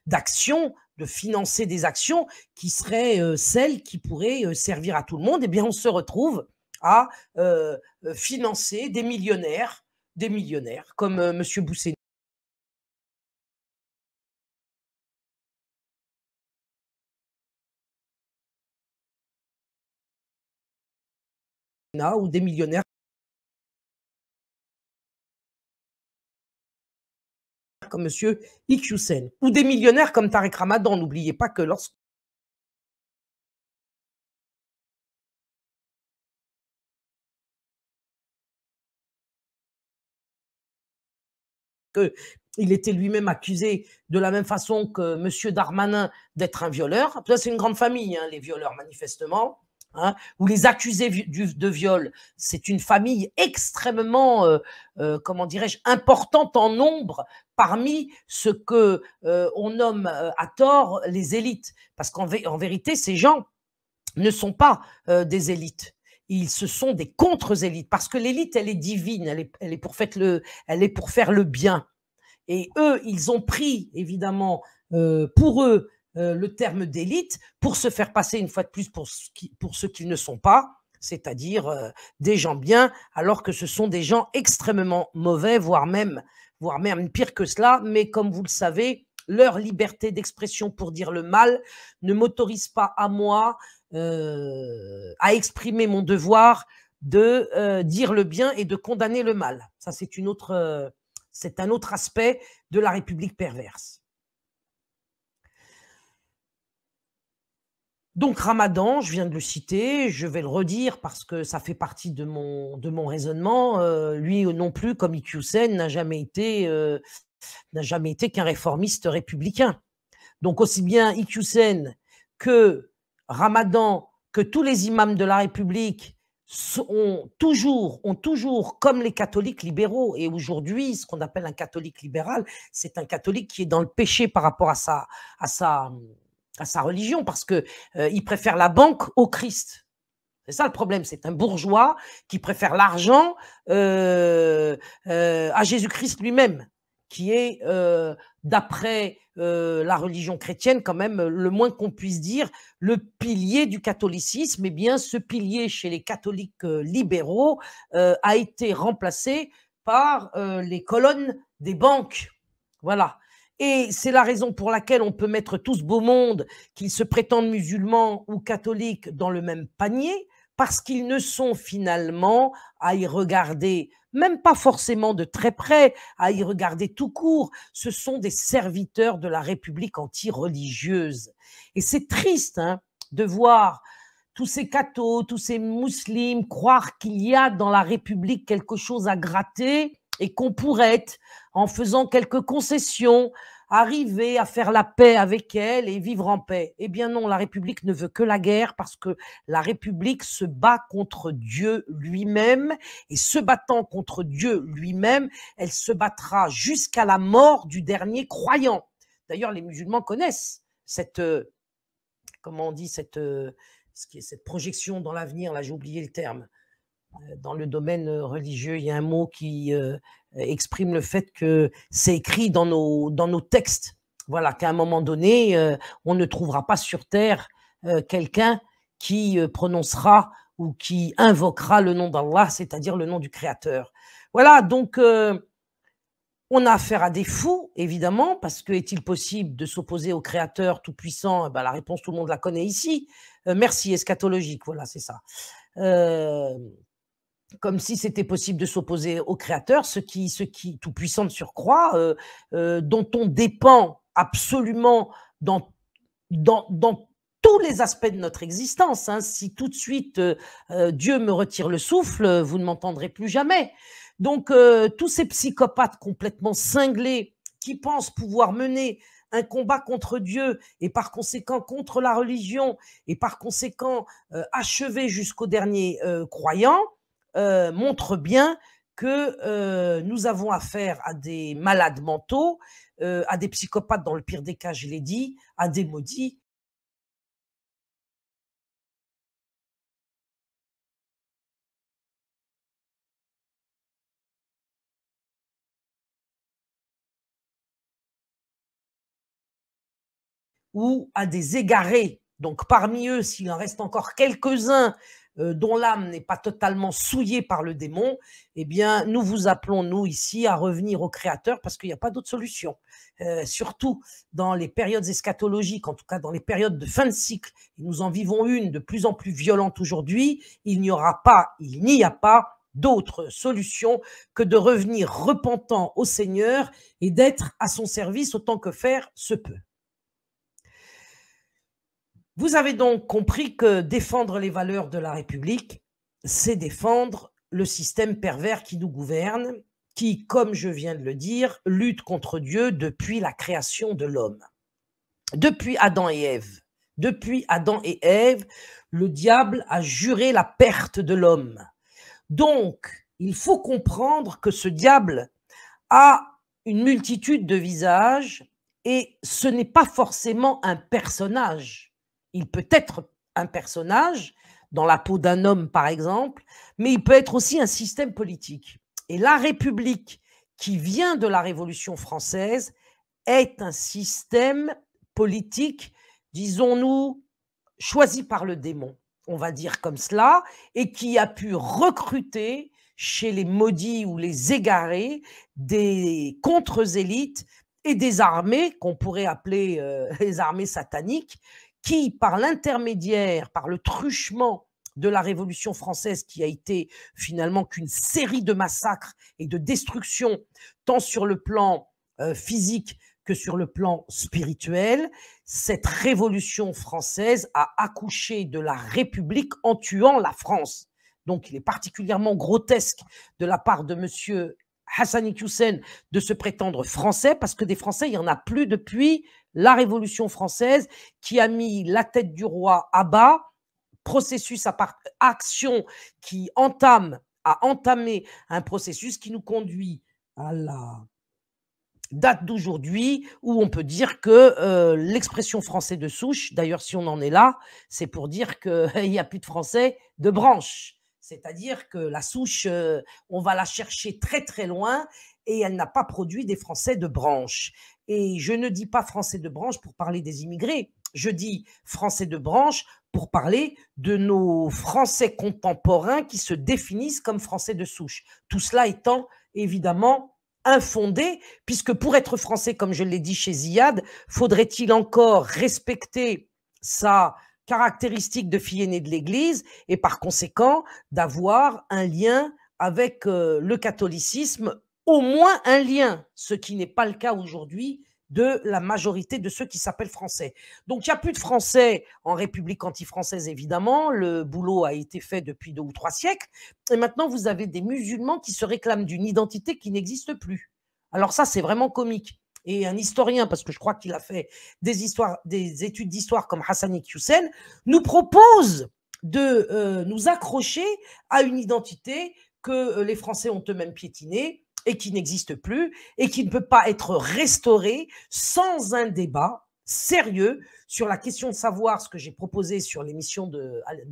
d'actions, de financer des actions qui seraient celles qui pourraient servir à tout le monde. Eh bien, on se retrouve à financer des millionnaires comme Monsieur Bousséni. Ou des millionnaires comme Monsieur Iqiyoussen, ou des millionnaires comme Tarek Ramadan. N'oubliez pas que lorsque il était lui-même accusé de la même façon que Monsieur Darmanin d'être un violeur. Ça, c'est une grande famille, hein, les violeurs, manifestement. Hein, ou les accusés de viol, c'est une famille extrêmement, comment dirais-je, importante en nombre parmi ce que on nomme à tort les élites. Parce qu'en vérité, ces gens ne sont pas des élites. Ce sont des contre-élites. Parce que l'élite, elle est divine, elle est pour faire le bien. Et eux, ils ont pris, évidemment, pour eux, le terme d'élite pour se faire passer une fois de plus pour ceux qu'ils ne sont pas, c'est-à-dire des gens bien, alors que ce sont des gens extrêmement mauvais, voire même pire que cela. Mais comme vous le savez, leur liberté d'expression pour dire le mal ne m'autorise pas à moi à exprimer mon devoir de dire le bien et de condamner le mal. Ça, c'est un autre aspect de la République perverse. Donc Ramadan, je viens de le citer, je vais le redire parce que ça fait partie de mon raisonnement. Lui non plus, comme Iqiyoussen, n'a jamais été qu'un réformiste républicain. Donc aussi bien Iqiyoussen que Ramadan, que tous les imams de la République ont toujours, comme les catholiques libéraux, et aujourd'hui, ce qu'on appelle un catholique libéral, c'est un catholique qui est dans le péché par rapport à sa religion, parce qu'il préfère la banque au Christ. C'est ça le problème, c'est un bourgeois qui préfère l'argent à Jésus-Christ lui-même, qui est, d'après la religion chrétienne, quand même, le moins qu'on puisse dire, le pilier du catholicisme. Eh bien, ce pilier chez les catholiques libéraux a été remplacé par les colonnes des banques. Voilà. Et c'est la raison pour laquelle on peut mettre tout ce beau monde, qu'ils se prétendent musulmans ou catholiques, dans le même panier, parce qu'ils ne sont finalement, à y regarder, même pas forcément de très près, à y regarder tout court, ce sont des serviteurs de la République anti-religieuse. Et c'est triste de voir tous ces cathos, tous ces musulmans croire qu'il y a dans la République quelque chose à gratter et qu'on pourrait, en faisant quelques concessions, arriver à faire la paix avec elle et vivre en paix. Eh bien non, la République ne veut que la guerre, parce que la République se bat contre Dieu lui-même, et se battant contre Dieu lui-même, elle se battra jusqu'à la mort du dernier croyant. D'ailleurs, les musulmans connaissent cette, comment on dit, cette projection dans l'avenir, là j'ai oublié le terme. Dans le domaine religieux, il y a un mot qui exprime le fait que c'est écrit dans nos textes. Voilà, qu'à un moment donné, on ne trouvera pas sur terre quelqu'un qui prononcera ou qui invoquera le nom d'Allah, c'est-à-dire le nom du Créateur. Voilà, donc on a affaire à des fous, évidemment, parce que est-il possible de s'opposer au Créateur tout-puissant? La réponse, tout le monde la connaît ici. Merci, eschatologique, voilà, c'est ça. Comme si c'était possible de s'opposer au Créateur, ce qui tout-puissant de surcroît, dont on dépend absolument dans tous les aspects de notre existence. Si tout de suite Dieu me retire le souffle, vous ne m'entendrez plus jamais. Donc tous ces psychopathes complètement cinglés qui pensent pouvoir mener un combat contre Dieu et par conséquent contre la religion et par conséquent achever jusqu'au dernier croyant, montre bien que nous avons affaire à des malades mentaux, à des psychopathes dans le pire des cas, je l'ai dit, à des maudits. ou à des égarés. Donc parmi eux, s'il en reste encore quelques-uns dont l'âme n'est pas totalement souillée par le démon, eh bien, nous vous appelons, nous, ici, à revenir au Créateur parce qu'il n'y a pas d'autre solution. Surtout dans les périodes eschatologiques, en tout cas dans les périodes de fin de cycle, et nous en vivons une de plus en plus violente aujourd'hui, il n'y a pas d'autre solution que de revenir repentant au Seigneur et d'être à son service autant que faire se peut. Vous avez donc compris que défendre les valeurs de la République, c'est défendre le système pervers qui nous gouverne, qui, comme je viens de le dire, lutte contre Dieu depuis la création de l'homme. Depuis Adam et Ève. Depuis Adam et Ève, le diable a juré la perte de l'homme. Donc, il faut comprendre que ce diable a une multitude de visages et ce n'est pas forcément un personnage. Il peut être un personnage, dans la peau d'un homme par exemple, mais il peut être aussi un système politique. Et la République, qui vient de la Révolution française, est un système politique, disons-nous, choisi par le démon, on va dire comme cela, et qui a pu recruter chez les maudits ou les égarés des contre-élites et des armées qu'on pourrait appeler les armées sataniques, qui, par l'intermédiaire, par le truchement de la Révolution française, qui a été finalement qu'une série de massacres et de destructions, tant sur le plan physique que sur le plan spirituel, cette Révolution française a accouché de la République en tuant la France. Donc, il est particulièrement grotesque de la part de M. Hassani Hussein de se prétendre français, parce que des Français, il n'y en a plus depuis la Révolution française, qui a mis la tête du roi à bas, processus action qui a entamé un processus qui nous conduit à la date d'aujourd'hui où on peut dire que l'expression français de souche, d'ailleurs si on en est là, c'est pour dire qu'il n'y a plus de français de branche. C'est-à-dire que la souche, on va la chercher très très loin et elle n'a pas produit des Français de branche. Et je ne dis pas Français de branche pour parler des immigrés, je dis Français de branche pour parler de nos Français contemporains qui se définissent comme Français de souche. Tout cela étant évidemment infondé, puisque pour être Français, comme je l'ai dit chez Ziad, faudrait-il encore respecter sa caractéristique de fille aînée de l'Église et par conséquent d'avoir un lien avec le catholicisme, au moins un lien, ce qui n'est pas le cas aujourd'hui de la majorité de ceux qui s'appellent français. Donc il n'y a plus de Français en République anti-française, évidemment, le boulot a été fait depuis 2 ou 3 siècles, et maintenant vous avez des musulmans qui se réclament d'une identité qui n'existe plus. Alors ça, c'est vraiment comique. Et un historien, parce que je crois qu'il a fait des études d'histoire comme Hassani Hussein, nous propose de nous accrocher à une identité que les Français ont eux-mêmes piétinée et qui n'existe plus et qui ne peut pas être restaurée sans un débat sérieux sur la question de savoir ce que j'ai proposé sur l'émission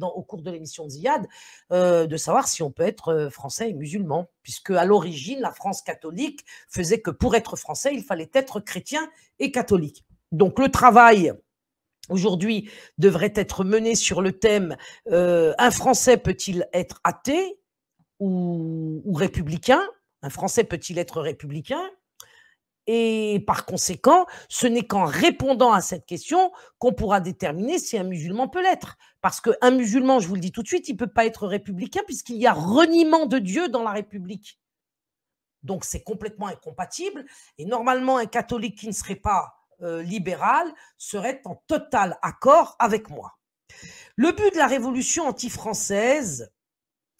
au cours de l'émission de Ziad, de savoir si on peut être français et musulman, puisque à l'origine, la France catholique faisait que pour être français, il fallait être chrétien et catholique. Donc le travail aujourd'hui devrait être mené sur le thème un Français peut-il être athée ou républicain? Un Français peut-il être républicain? Et par conséquent, ce n'est qu'en répondant à cette question qu'on pourra déterminer si un musulman peut l'être. Parce qu'un musulman, je vous le dis tout de suite, il ne peut pas être républicain puisqu'il y a reniement de Dieu dans la République. Donc c'est complètement incompatible. Et normalement, un catholique qui ne serait pas libéral serait en total accord avec moi. Le but de la révolution anti-française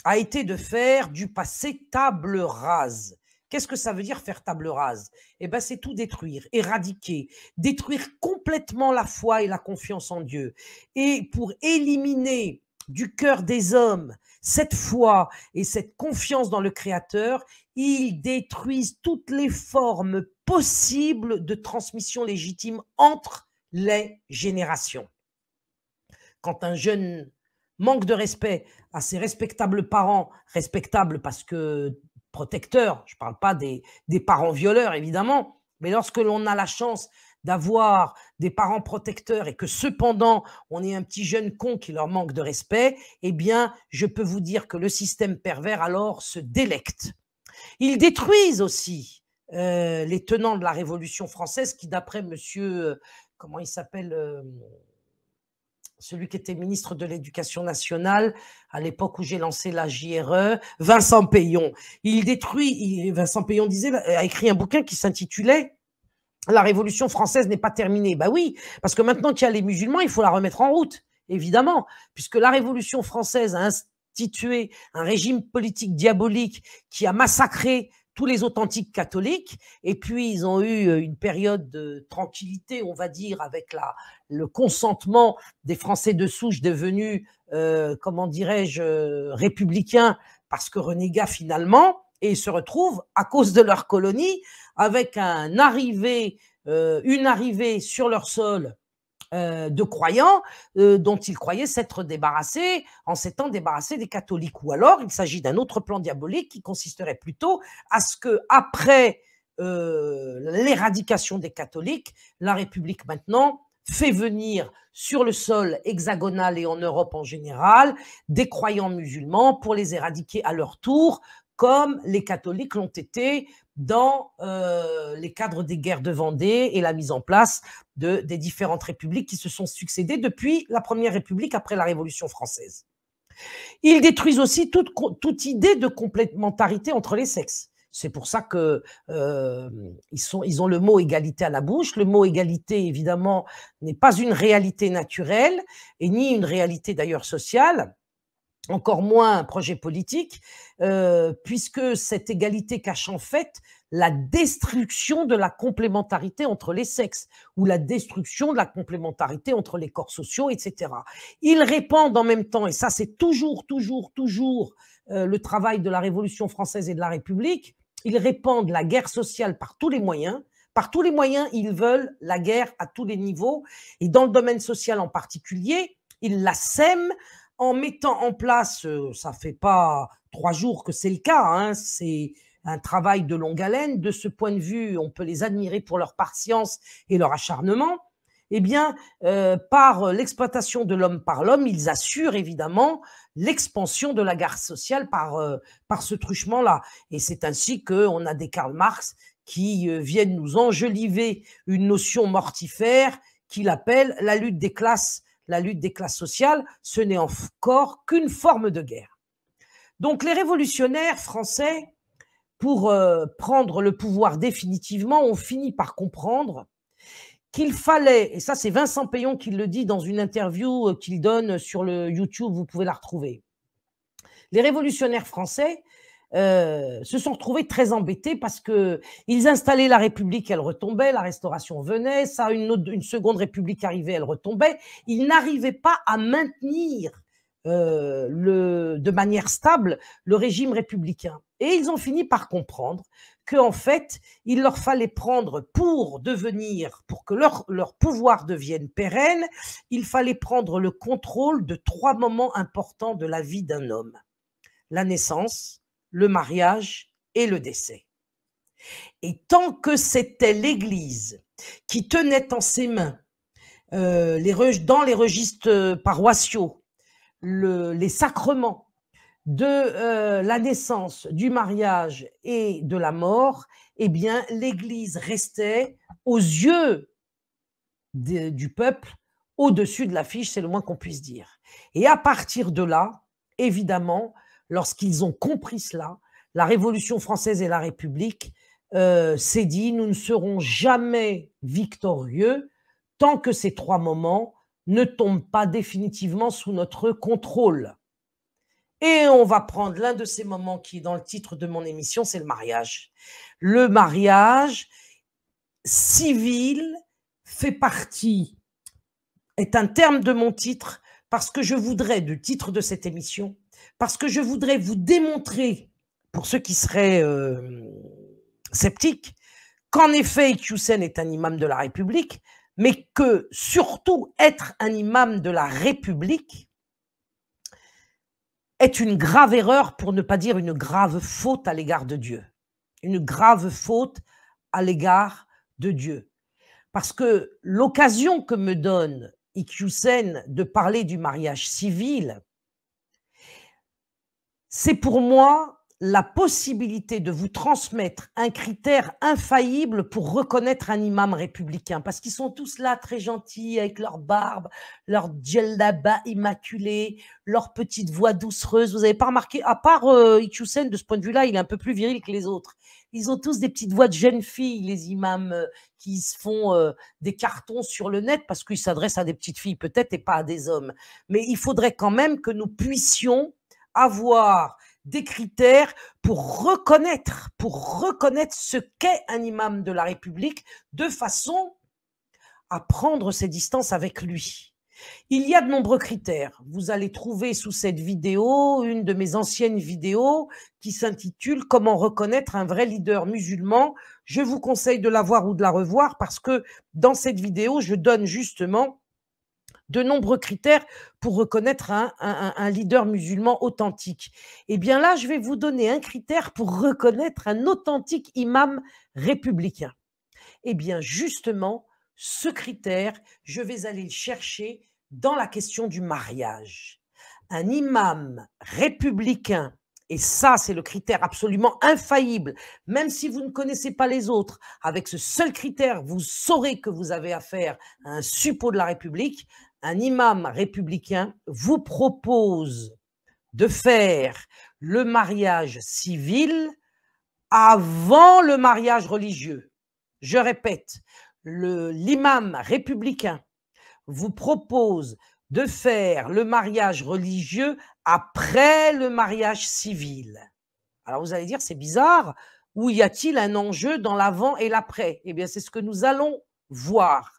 a été de faire du passé table rase. Qu'est-ce que ça veut dire faire table rase? Eh bien, c'est tout détruire, éradiquer, détruire complètement la foi et la confiance en Dieu. Et pour éliminer du cœur des hommes cette foi et cette confiance dans le Créateur, ils détruisent toutes les formes possibles de transmission légitime entre les générations. Quand un jeune manque de respect à ses respectables parents, respectables parce que protecteurs, je ne parle pas des parents violeurs évidemment, mais lorsque l'on a la chance d'avoir des parents protecteurs et que cependant on est un petit jeune con qui leur manque de respect, eh bien, je peux vous dire que le système pervers alors se délecte. Ils détruisent aussi les tenants de la Révolution française qui, d'après monsieur, comment il s'appelle, celui qui était ministre de l'Éducation nationale à l'époque où j'ai lancé la JRE, Vincent Peillon. Vincent Peillon a écrit un bouquin qui s'intitulait La Révolution française n'est pas terminée. Ben oui, parce que maintenant qu'il y a les musulmans, il faut la remettre en route, évidemment, puisque la Révolution française a institué un régime politique diabolique qui a massacré tous les authentiques catholiques, et puis ils ont eu une période de tranquillité, on va dire, avec le consentement des Français de souche devenus, comment dirais-je, républicains, parce que renégats finalement, et ils se retrouvent, à cause de leur colonie, avec une arrivée sur leur sol de croyants dont ils croyaient s'être débarrassés en s'étant débarrassés des catholiques. Ou alors, il s'agit d'un autre plan diabolique qui consisterait plutôt à ce qu'après l'éradication des catholiques, la République maintenant fait venir sur le sol hexagonal et en Europe en général des croyants musulmans pour les éradiquer à leur tour, comme les catholiques l'ont été dans les cadres des guerres de Vendée et la mise en place des différentes républiques qui se sont succédées depuis la Première République après la Révolution française. Ils détruisent aussi toute idée de complémentarité entre les sexes. C'est pour ça qu'ils ont le mot égalité à la bouche. Le mot égalité, évidemment, n'est pas une réalité naturelle et ni une réalité d'ailleurs sociale, encore moins un projet politique, puisque cette égalité cache en fait la destruction de la complémentarité entre les sexes ou la destruction de la complémentarité entre les corps sociaux, etc. Ils répandent en même temps, et ça c'est toujours le travail de la Révolution française et de la République, ils répandent la guerre sociale par tous les moyens. Par tous les moyens, ils veulent la guerre à tous les niveaux, et dans le domaine social en particulier, ils la sèment en mettant en place, ça ne fait pas 3 jours que c'est le cas, hein, c'est un travail de longue haleine. De ce point de vue, on peut les admirer pour leur patience et leur acharnement. Eh bien, par l'exploitation de l'homme par l'homme, ils assurent évidemment l'expansion de la guerre sociale par ce truchement-là. Et c'est ainsi qu'on a des Karl Marx qui viennent nous enjoliver une notion mortifère qu'il appelle la lutte des classes sociales. Ce n'est encore qu'une forme de guerre. Donc les révolutionnaires français, pour prendre le pouvoir définitivement, ont fini par comprendre qu'il fallait, et ça c'est Vincent Peillon qui le dit dans une interview qu'il donne sur le YouTube, vous pouvez la retrouver. Les révolutionnaires français se sont retrouvés très embêtés parce qu'ils installaient la République, elle retombait, la Restauration venait, ça, une seconde République arrivait, elle retombait. Ils n'arrivaient pas à maintenir de manière stable le régime républicain. Et ils ont fini par comprendre qu'en fait, il leur fallait prendre pour que leur pouvoir devienne pérenne, il fallait prendre le contrôle de 3 moments importants de la vie d'un homme. La naissance, le mariage et le décès. Et tant que c'était l'Église qui tenait en ses mains, dans les registres paroissiaux, les sacrements de la naissance, du mariage et de la mort, eh bien, l'Église restait aux yeux du peuple au-dessus de l'affiche, c'est le moins qu'on puisse dire. Et à partir de là, évidemment, lorsqu'ils ont compris cela, la Révolution française et la République s'est dit, nous ne serons jamais victorieux tant que ces 3 moments ne tombent pas définitivement sous notre contrôle. Et on va prendre l'un de ces moments qui est dans le titre de mon émission, c'est le mariage. Le mariage civil est un terme de mon titre, parce que je voudrais, du titre de cette émission, parce que je voudrais vous démontrer, pour ceux qui seraient sceptiques, qu'en effet, Iqiyoussen est un imam de la République, mais que surtout être un imam de la République est une grave erreur, pour ne pas dire une grave faute à l'égard de Dieu. Une grave faute à l'égard de Dieu. Parce que l'occasion que me donne Iqiyoussen de parler du mariage civil, c'est pour moi la possibilité de vous transmettre un critère infaillible pour reconnaître un imam républicain. Parce qu'ils sont tous là, très gentils, avec leur barbe, leur djellaba immaculé, leur petite voix doucereuse. Vous n'avez pas remarqué, à part Iqiyoussen, de ce point de vue-là, il est un peu plus viril que les autres. Ils ont tous des petites voix de jeunes filles, les imams qui se font des cartons sur le net, parce qu'ils s'adressent à des petites filles peut-être et pas à des hommes. Mais il faudrait quand même que nous puissions avoir des critères pour reconnaître ce qu'est un imam de la République, de façon à prendre ses distances avec lui. Il y a de nombreux critères. Vous allez trouver sous cette vidéo une de mes anciennes vidéos qui s'intitule « Comment reconnaître un vrai leader musulman ». Je vous conseille de la voir ou de la revoir parce que dans cette vidéo, je donne justement de nombreux critères pour reconnaître un leader musulman authentique. Eh bien là, je vais vous donner un critère pour reconnaître un authentique imam républicain. Eh bien justement, ce critère, je vais aller le chercher dans la question du mariage. Un imam républicain, et ça c'est le critère absolument infaillible, même si vous ne connaissez pas les autres, avec ce seul critère, vous saurez que vous avez affaire à un suppôt de la République. Un imam républicain vous propose de faire le mariage civil avant le mariage religieux. Je répète, l'imam républicain vous propose de faire le mariage religieux après le mariage civil. Alors vous allez dire, c'est bizarre, où y a-t-il un enjeu dans l'avant et l'après? Eh bien, c'est ce que nous allons voir.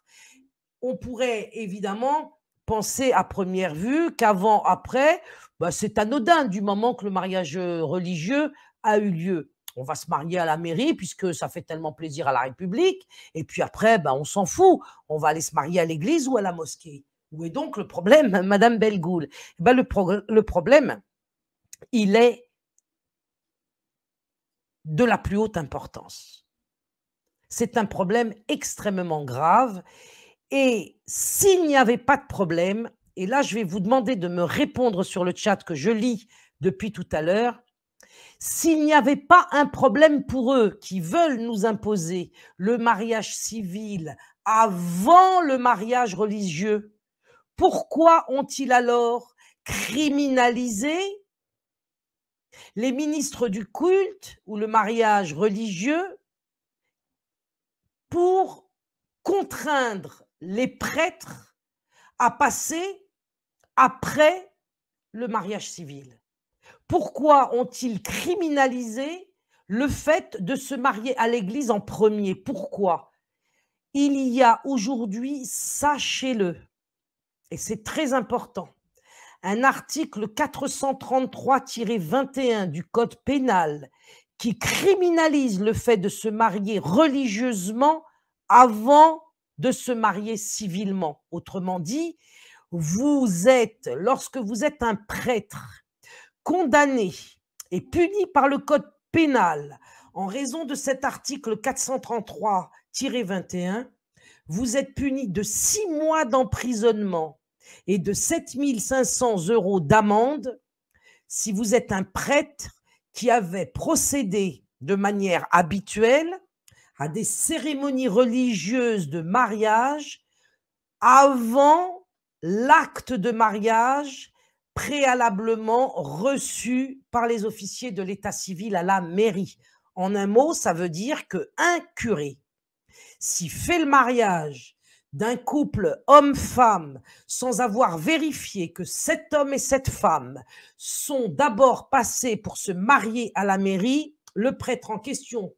On pourrait évidemment penser à première vue qu'avant, après, c'est anodin du moment que le mariage religieux a eu lieu. On va se marier à la mairie puisque ça fait tellement plaisir à la République. Et puis après, on s'en fout. On va aller se marier à l'église ou à la mosquée. Où est donc le problème, Madame Bellegoul? Le problème, il est de la plus haute importance. C'est un problème extrêmement grave. Et s'il n'y avait pas de problème, et là je vais vous demander de me répondre sur le chat que je lis depuis tout à l'heure, s'il n'y avait pas un problème pour eux qui veulent nous imposer le mariage civil avant le mariage religieux, pourquoi ont-ils alors criminalisé les ministres du culte ou le mariage religieux pour contraindre les prêtres à passer après le mariage civil? Pourquoi ont-ils criminalisé le fait de se marier à l'église en premier? Pourquoi? Il y a aujourd'hui, sachez-le, et c'est très important, un article 433-21 du Code pénal qui criminalise le fait de se marier religieusement avant de se marier civilement. Autrement dit, lorsque vous êtes un prêtre condamné et puni par le Code pénal en raison de cet article 433-21, vous êtes puni de 6 mois d'emprisonnement et de 7 500 € d'amende si vous êtes un prêtre qui avait procédé de manière habituelle à des cérémonies religieuses de mariage avant l'acte de mariage préalablement reçu par les officiers de l'état civil à la mairie. En un mot, ça veut dire qu'un curé, s'il fait le mariage d'un couple homme-femme sans avoir vérifié que cet homme et cette femme sont d'abord passés pour se marier à la mairie, le prêtre en question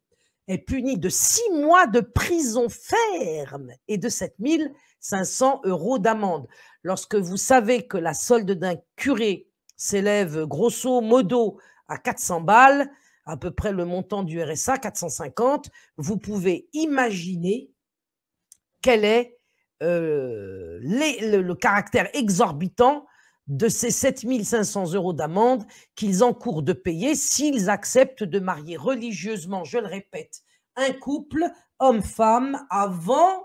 est puni de 6 mois de prison ferme et de 7 500 € d'amende. Lorsque vous savez que la solde d'un curé s'élève grosso modo à 400 balles, à peu près le montant du RSA, 450, vous pouvez imaginer quel est le caractère exorbitant de ces 7 500 € d'amende qu'ils encourent de payer s'ils acceptent de marier religieusement, je le répète, un couple homme-femme avant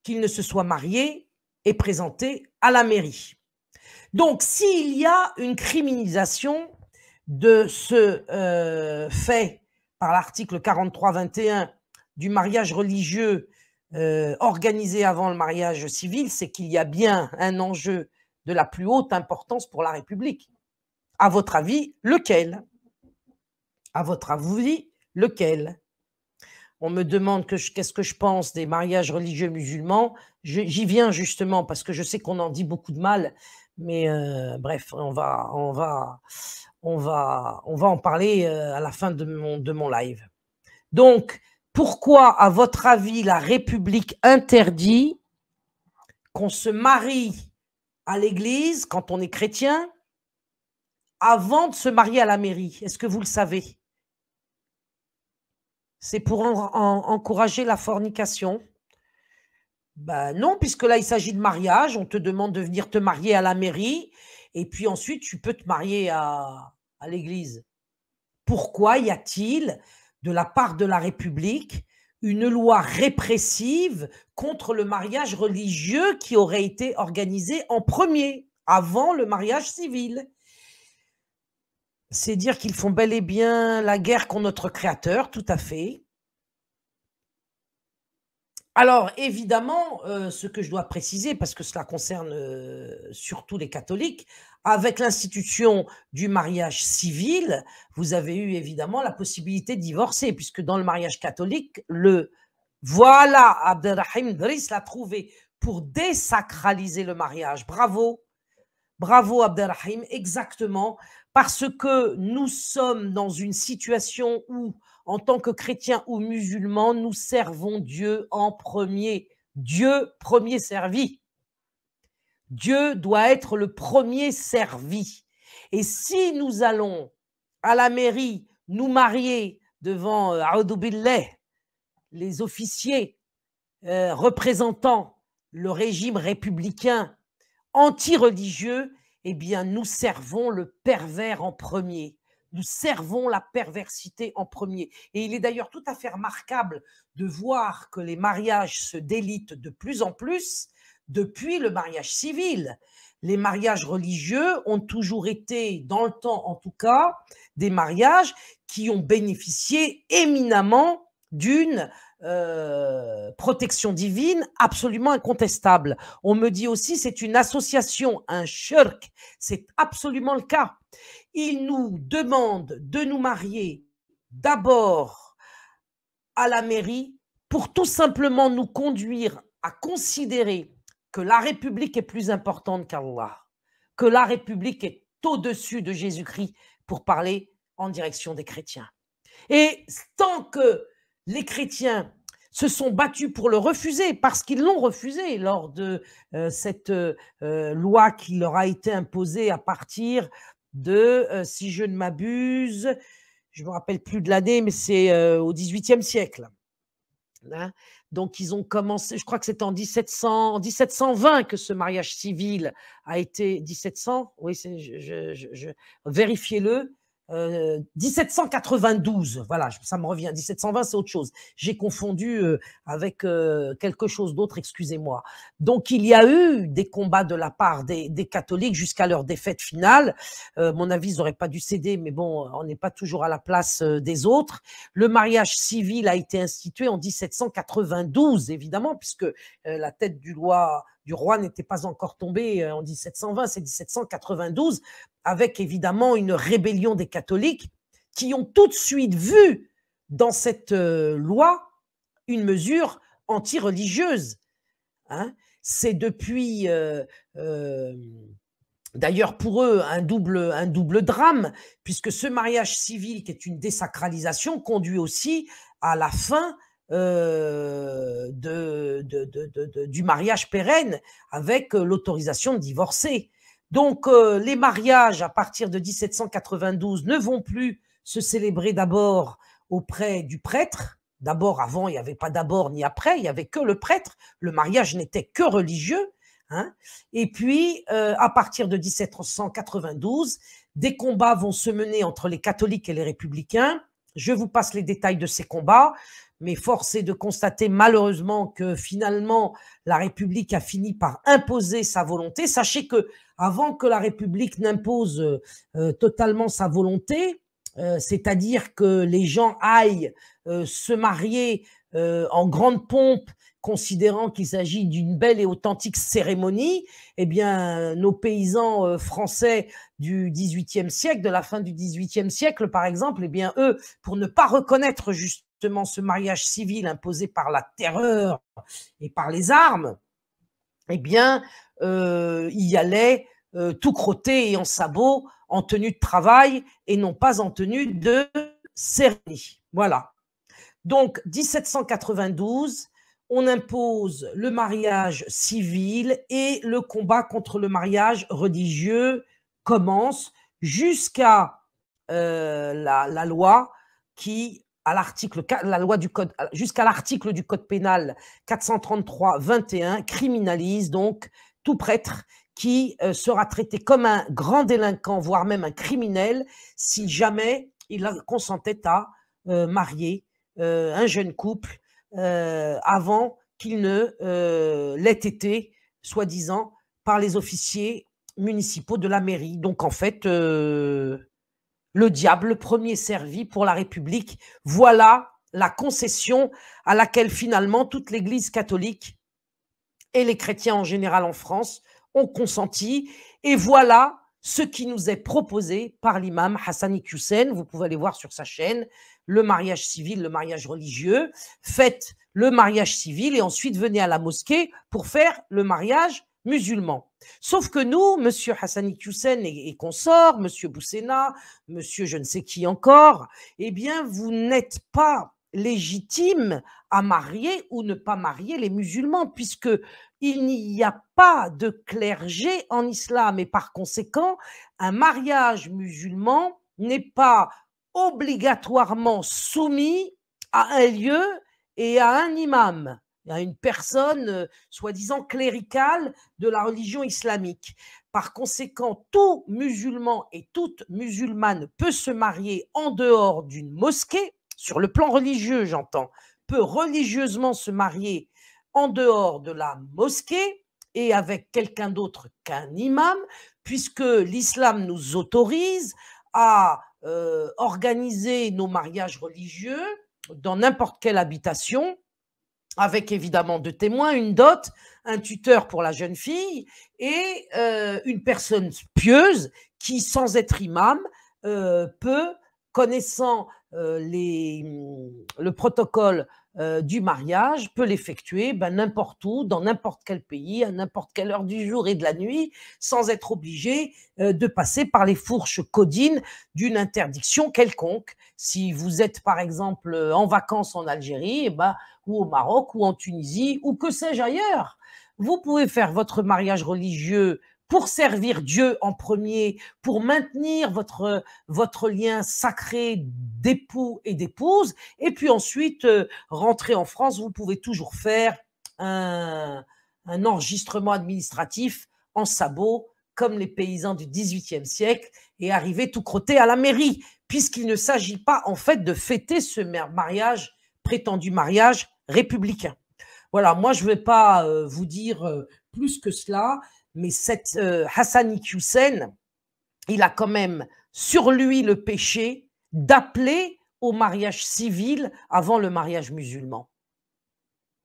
qu'il ne se soit marié et présenté à la mairie. Donc, s'il y a une criminalisation de ce fait par l'article 43-21 du mariage religieux organisé avant le mariage civil, c'est qu'il y a bien un enjeu de la plus haute importance pour la République. À votre avis, lequel? À votre avis, lequel? On me demande qu'est-ce que je pense des mariages religieux musulmans. J'y viens justement parce que je sais qu'on en dit beaucoup de mal, mais bref, on va en parler à la fin de mon live. Donc, pourquoi, à votre avis, la République interdit qu'on se marie à l'église quand on est chrétien avant de se marier à la mairie? Est-ce que vous le savez? C'est pour encourager la fornication? Ben non, puisque là, il s'agit de mariage. On te demande de venir te marier à la mairie et puis ensuite, tu peux te marier à l'église. Pourquoi y a-t-il, de la part de la République, une loi répressive contre le mariage religieux qui aurait été organisé en premier, avant le mariage civil? C'est dire qu'ils font bel et bien la guerre contre notre Créateur, tout à fait. Alors, évidemment, ce que je dois préciser, parce que cela concerne surtout les catholiques, avec l'institution du mariage civil, vous avez eu évidemment la possibilité de divorcer, puisque dans le mariage catholique, voilà, Abderrahim Driss l'a trouvé, pour désacraliser le mariage. Bravo, bravo Abderrahim, exactement, parce que nous sommes dans une situation où, en tant que chrétiens ou musulmans, nous servons Dieu en premier. Dieu premier servi. Dieu doit être le premier servi. Et si nous allons à la mairie nous marier devant les officiers représentant le régime républicain anti-religieux, eh bien, nous servons le pervers en premier. Nous servons la perversité en premier. Et il est d'ailleurs tout à fait remarquable de voir que les mariages se délitent de plus en plus depuis le mariage civil. Les mariages religieux ont toujours été, dans le temps en tout cas, des mariages qui ont bénéficié éminemment d'une protection divine absolument incontestable. On me dit aussi c'est une association, un shirk. C'est absolument le cas. Il nous demande de nous marier d'abord à la mairie pour tout simplement nous conduire à considérer que la République est plus importante qu'Allah, que la République est au-dessus de Jésus-Christ, pour parler en direction des chrétiens. Et tant que les chrétiens se sont battus pour le refuser, parce qu'ils l'ont refusé lors de cette loi qui leur a été imposée à partir de, si je ne m'abuse, je ne me rappelle plus de l'année, mais c'est au XVIIIe siècle. Hein. Donc, ils ont commencé, je crois que c'est en 1720 que ce mariage civil a été, 1700, oui, vérifiez-le, 1792, voilà, ça me revient, 1720 c'est autre chose, j'ai confondu avec quelque chose d'autre, excusez-moi. Donc il y a eu des combats de la part des catholiques jusqu'à leur défaite finale, mon avis ils n'auraient pas dû céder, mais bon, on n'est pas toujours à la place des autres. Le mariage civil a été institué en 1792, évidemment, puisque la tête du roi n'était pas encore tombée en 1720, c'est 1792, avec évidemment une rébellion des catholiques qui ont tout de suite vu dans cette loi une mesure anti-religieuse. Hein. C'est depuis, d'ailleurs pour eux, un double drame, puisque ce mariage civil qui est une désacralisation conduit aussi à la fin du mariage pérenne avec l'autorisation de divorcer. Donc, les mariages à partir de 1792 ne vont plus se célébrer d'abord auprès du prêtre. D'abord, avant, il n'y avait pas d'abord ni après, il n'y avait que le prêtre. Le mariage n'était que religieux. Hein. Et puis, à partir de 1792, des combats vont se mener entre les catholiques et les républicains. Je vous passe les détails de ces combats. mais force est de constater malheureusement que finalement la République a fini par imposer sa volonté. Sachez que avant que la République n'impose totalement sa volonté, c'est-à-dire que les gens aillent se marier en grande pompe, considérant qu'il s'agit d'une belle et authentique cérémonie, eh bien, nos paysans français du XVIIIe siècle, de la fin du XVIIIe siècle, par exemple, eh bien, eux, pour ne pas reconnaître justement ce mariage civil imposé par la terreur et par les armes, eh bien, y allaient tout crotté et en sabot, en tenue de travail et non pas en tenue de cérémonie. Voilà. Donc, 1792, on impose le mariage civil et le combat contre le mariage religieux commence jusqu'à la loi qui, à l'article, la loi du code, jusqu'à l'article du code pénal 433-21, criminalise donc tout prêtre qui sera traité comme un grand délinquant, voire même un criminel, si jamais il consentait à marier un jeune couple avant qu'il ne l'ait été, soi-disant, par les officiers municipaux de la mairie. Donc, en fait, le diable premier servi pour la République. Voilà la concession à laquelle finalement toute l'Église catholique et les chrétiens en général en France ont consenti. Et voilà ce qui nous est proposé par l'imam Hassani Hussein. Vous pouvez aller voir sur sa chaîne le mariage civil, le mariage religieux. Faites le mariage civil et ensuite venez à la mosquée pour faire le mariage musulman. Sauf que nous, monsieur Hassani Hussein et consorts, monsieur Boussena, monsieur je ne sais qui encore, eh bien, vous n'êtes pas légitime à marier ou ne pas marier les musulmans, puisque il n'y a pas de clergé en islam et par conséquent, un mariage musulman n'est pas obligatoirement soumis à un lieu et à un imam, à une personne soi-disant cléricale de la religion islamique. Par conséquent, tout musulman et toute musulmane peut se marier en dehors d'une mosquée, sur le plan religieux j'entends, peut religieusement se marier en dehors de la mosquée et avec quelqu'un d'autre qu'un imam, puisque l'islam nous autorise à organiser nos mariages religieux dans n'importe quelle habitation, avec évidemment deux témoins, une dot, un tuteur pour la jeune fille et une personne pieuse qui, sans être imam, peut, connaissant le protocole du mariage, peut l'effectuer n'importe où, dans n'importe quel pays, à n'importe quelle heure du jour et de la nuit, sans être obligé de passer par les fourches codines d'une interdiction quelconque. Si vous êtes par exemple en vacances en Algérie, ou au Maroc, ou en Tunisie, ou que sais-je ailleurs, vous pouvez faire votre mariage religieux pour servir Dieu en premier, pour maintenir votre lien sacré d'époux et d'épouse, et puis ensuite rentrer en France, vous pouvez toujours faire un enregistrement administratif en sabot, comme les paysans du XVIIIe siècle, et arriver tout crotté à la mairie, puisqu'il ne s'agit pas en fait de fêter ce mariage, prétendu mariage républicain. Voilà, moi je ne vais pas vous dire plus que cela, mais cet Hassani Hussein, il a quand même sur lui le péché d'appeler au mariage civil avant le mariage musulman.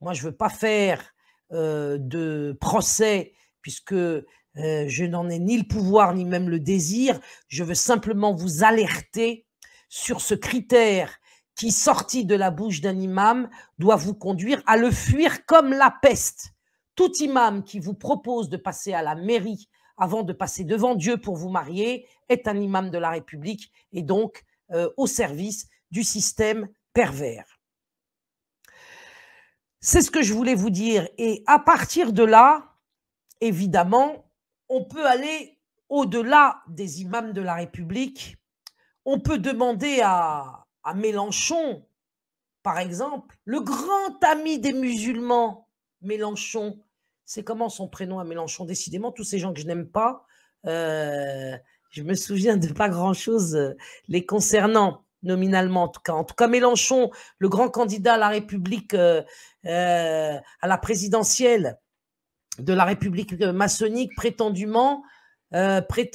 Moi, je ne veux pas faire de procès, puisque je n'en ai ni le pouvoir ni même le désir. Je veux simplement vous alerter sur ce critère qui, sorti de la bouche d'un imam, doit vous conduire à le fuir comme la peste. Tout imam qui vous propose de passer à la mairie avant de passer devant Dieu pour vous marier est un imam de la République et donc au service du système pervers. C'est ce que je voulais vous dire. Et à partir de là, évidemment, on peut aller au-delà des imams de la République. On peut demander à Mélenchon, par exemple, le grand ami des musulmans, Mélenchon. C'est comment son prénom à Mélenchon? Décidément, tous ces gens que je n'aime pas, je me souviens de pas grand-chose les concernant. nominalement en tout cas. En tout cas, Mélenchon, le grand candidat à la République, à la présidentielle de la République maçonnique, prétendument, grand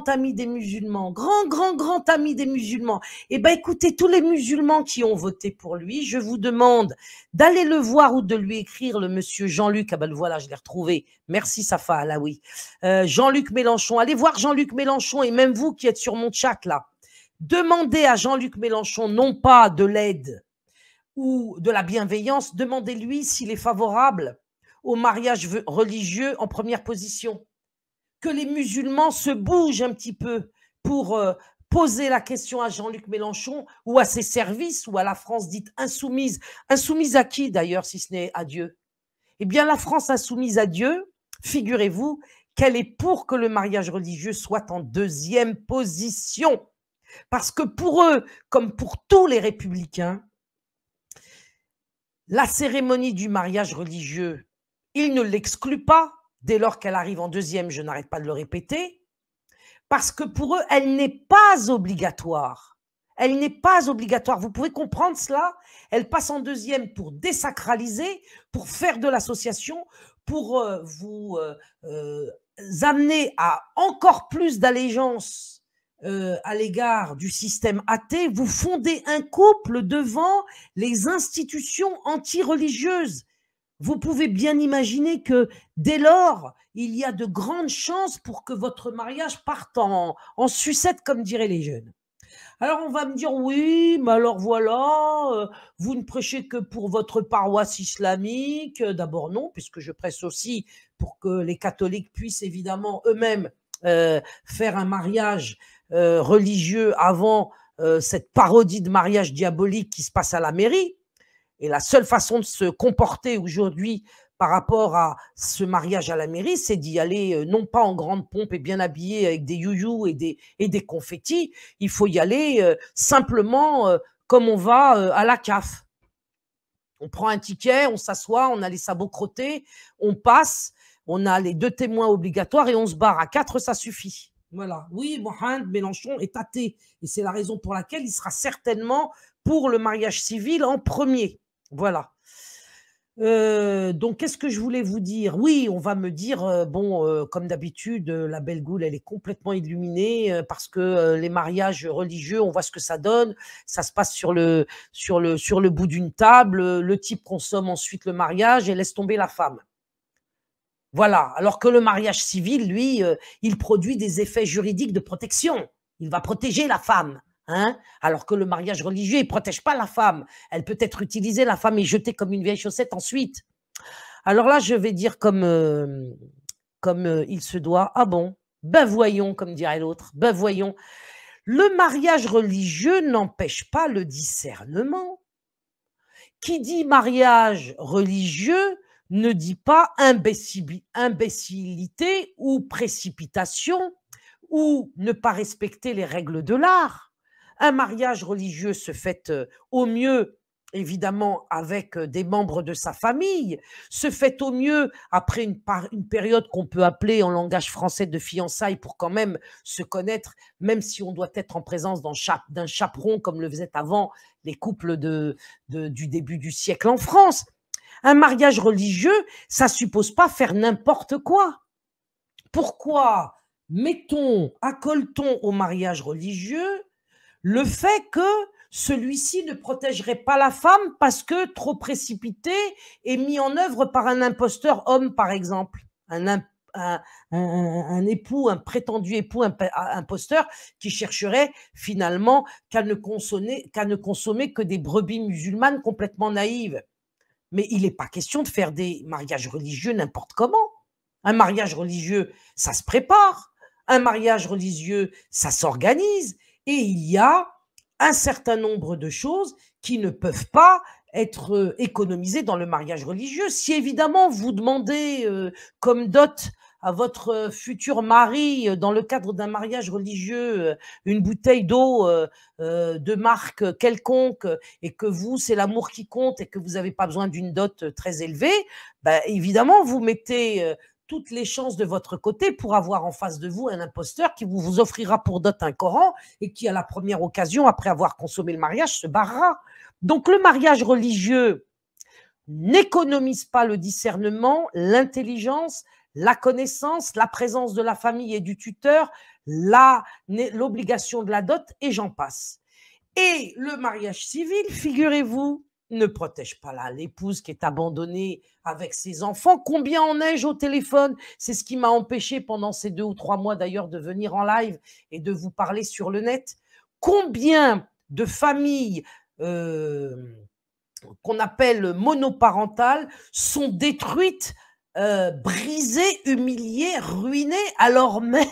ami des musulmans, grand ami des musulmans. Eh bien, écoutez, tous les musulmans qui ont voté pour lui, je vous demande d'aller le voir ou de lui écrire, le monsieur Jean-Luc, ah ben le voilà, je l'ai retrouvé, merci Safa Alaoui, Jean-Luc Mélenchon, allez voir Jean-Luc Mélenchon, et même vous qui êtes sur mon chat là, demandez à Jean-Luc Mélenchon non pas de l'aide ou de la bienveillance, demandez-lui s'il est favorable au mariage religieux en première position. Que les musulmans se bougent un petit peu pour poser la question à Jean-Luc Mélenchon ou à ses services ou à la France dite insoumise. Insoumise à qui d'ailleurs, si ce n'est à Dieu? Eh bien, la France insoumise à Dieu, figurez-vous qu'elle est pour que le mariage religieux soit en deuxième position. Parce que pour eux, comme pour tous les républicains, la cérémonie du mariage religieux, ils ne l'excluent pas, dès lors qu'elle arrive en deuxième, je n'arrête pas de le répéter, parce que pour eux, elle n'est pas obligatoire. Elle n'est pas obligatoire. Vous pouvez comprendre cela? Elle passe en deuxième pour désacraliser, pour faire de l'association, pour vous amener à encore plus d'allégeance à l'égard du système athée. Vous fondez un couple devant les institutions anti-religieuses. Vous pouvez bien imaginer que dès lors, il y a de grandes chances pour que votre mariage parte en sucette, comme diraient les jeunes. Alors on va me dire, oui, mais alors voilà, vous ne prêchez que pour votre paroisse islamique. D'abord non, puisque je presse aussi pour que les catholiques puissent évidemment eux-mêmes faire un mariage religieux avant cette parodie de mariage diabolique qui se passe à la mairie. Et la seule façon de se comporter aujourd'hui par rapport à ce mariage à la mairie, c'est d'y aller non pas en grande pompe et bien habillé avec des youyous et des confettis. Il faut y aller simplement comme on va à la CAF. On prend un ticket, on s'assoit, on a les sabots crottés, on passe, on a les 2 témoins obligatoires et on se barre. À 4, ça suffit. Voilà. Oui, Mohamed Mélenchon est athée. Et c'est la raison pour laquelle il sera certainement pour le mariage civil en premier. Voilà. Donc, qu'est-ce que je voulais vous dire? Oui, on va me dire, bon, comme d'habitude, la belle goule, elle est complètement illuminée parce que les mariages religieux, on voit ce que ça donne. Ça se passe sur le bout d'une table. Le type consomme ensuite le mariage et laisse tomber la femme. Voilà. Alors que le mariage civil, lui, il produit des effets juridiques de protection. Il va protéger la femme. Hein, alors que le mariage religieux, il ne protège pas la femme. Elle peut être utilisée, la femme est jetée comme une vieille chaussette ensuite. Alors là, je vais dire comme il se doit. Ah bon? Ben voyons, comme dirait l'autre. Ben voyons. Le mariage religieux n'empêche pas le discernement. Qui dit mariage religieux ne dit pas imbécilité ou précipitation ou ne pas respecter les règles de l'art. Un mariage religieux se fait au mieux, évidemment, avec des membres de sa famille, se fait au mieux après une période qu'on peut appeler en langage français de fiançailles pour quand même se connaître, même si on doit être en présence d'un chaperon comme le faisaient avant les couples du début du siècle en France. Un mariage religieux, ça ne suppose pas faire n'importe quoi. Pourquoi accole-t-on au mariage religieux le fait que celui-ci ne protégerait pas la femme parce que trop précipité et mis en œuvre par un imposteur homme, par exemple, un époux, un prétendu époux imposteur qui chercherait finalement qu'à ne consommer que des brebis musulmanes complètement naïves. Mais il n'est pas question de faire des mariages religieux n'importe comment. Un mariage religieux, ça se prépare. Un mariage religieux, ça s'organise. Et il y a un certain nombre de choses qui ne peuvent pas être économisées dans le mariage religieux. Si évidemment vous demandez comme dot à votre futur mari, dans le cadre d'un mariage religieux, une bouteille d'eau de marque quelconque, et que vous, c'est l'amour qui compte et que vous n'avez pas besoin d'une dot très élevée, ben, évidemment, vous mettez toutes les chances de votre côté pour avoir en face de vous un imposteur qui vous offrira pour dot un Coran et qui, à la première occasion, après avoir consommé le mariage, se barrera. Donc le mariage religieux n'économise pas le discernement, l'intelligence, la connaissance, la présence de la famille et du tuteur, l'obligation de la dot, et j'en passe. Et le mariage civil, figurez-vous, ne protège pas l'épouse qui est abandonnée avec ses enfants. Combien en ai-je au téléphone? C'est ce qui m'a empêché pendant ces 2 ou 3 mois d'ailleurs de venir en live et de vous parler sur le net. Combien de familles qu'on appelle monoparentales sont détruites, brisées, humiliées, ruinées, alors même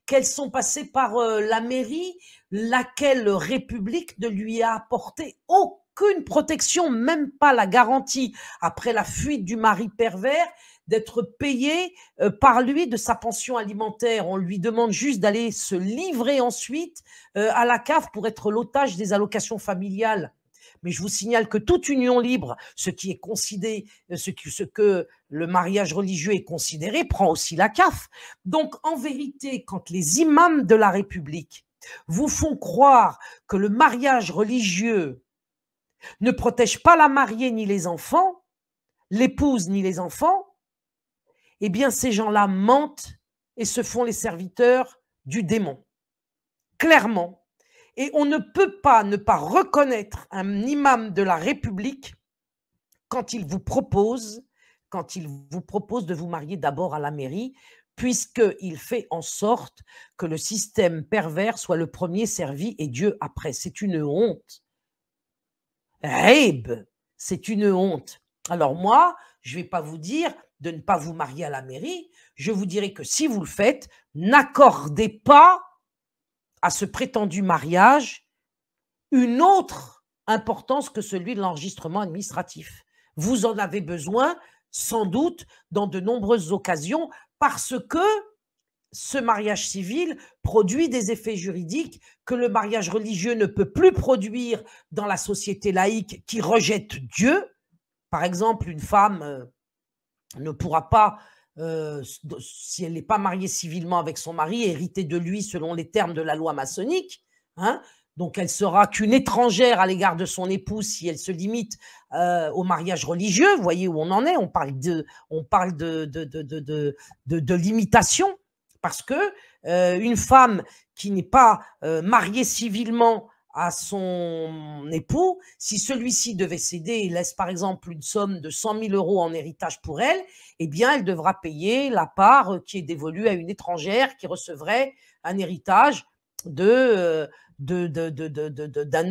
qu'elles sont passées par la mairie, laquelle République ne lui a apporté aucune protection, même pas la garantie, après la fuite du mari pervers, d'être payé par lui de sa pension alimentaire. On lui demande juste d'aller se livrer ensuite à la CAF pour être l'otage des allocations familiales. Mais je vous signale que toute union libre, ce que le mariage religieux est considéré, prend aussi la CAF. Donc, en vérité, quand les imams de la République vous font croire que le mariage religieux ne protège pas la mariée ni les enfants, l'épouse ni les enfants, eh bien, ces gens-là mentent et se font les serviteurs du démon. Clairement. Et on ne peut pas ne pas reconnaître un imam de la République quand il vous propose de vous marier d'abord à la mairie, puisqu'il fait en sorte que le système pervers soit le premier servi et Dieu après. C'est une honte. Raib, c'est une honte. Alors moi, je ne vais pas vous dire de ne pas vous marier à la mairie, je vous dirai que si vous le faites, n'accordez pas à ce prétendu mariage une autre importance que celui de l'enregistrement administratif. Vous en avez besoin, sans doute, dans de nombreuses occasions, parce que ce mariage civil produit des effets juridiques que le mariage religieux ne peut plus produire dans la société laïque qui rejette Dieu. Par exemple, une femme ne pourra pas, si elle n'est pas mariée civilement avec son mari, hériter de lui selon les termes de la loi maçonnique. Hein. Donc, elle sera qu'une étrangère à l'égard de son époux si elle se limite au mariage religieux. Vous voyez où on en est. On parle de limitation parce que une femme qui n'est pas mariée civilement à son époux, si celui-ci devait céder et laisse par exemple une somme de 100 000 € en héritage pour elle, eh bien elle devra payer la part qui est dévolue à une étrangère qui recevrait un héritage d'un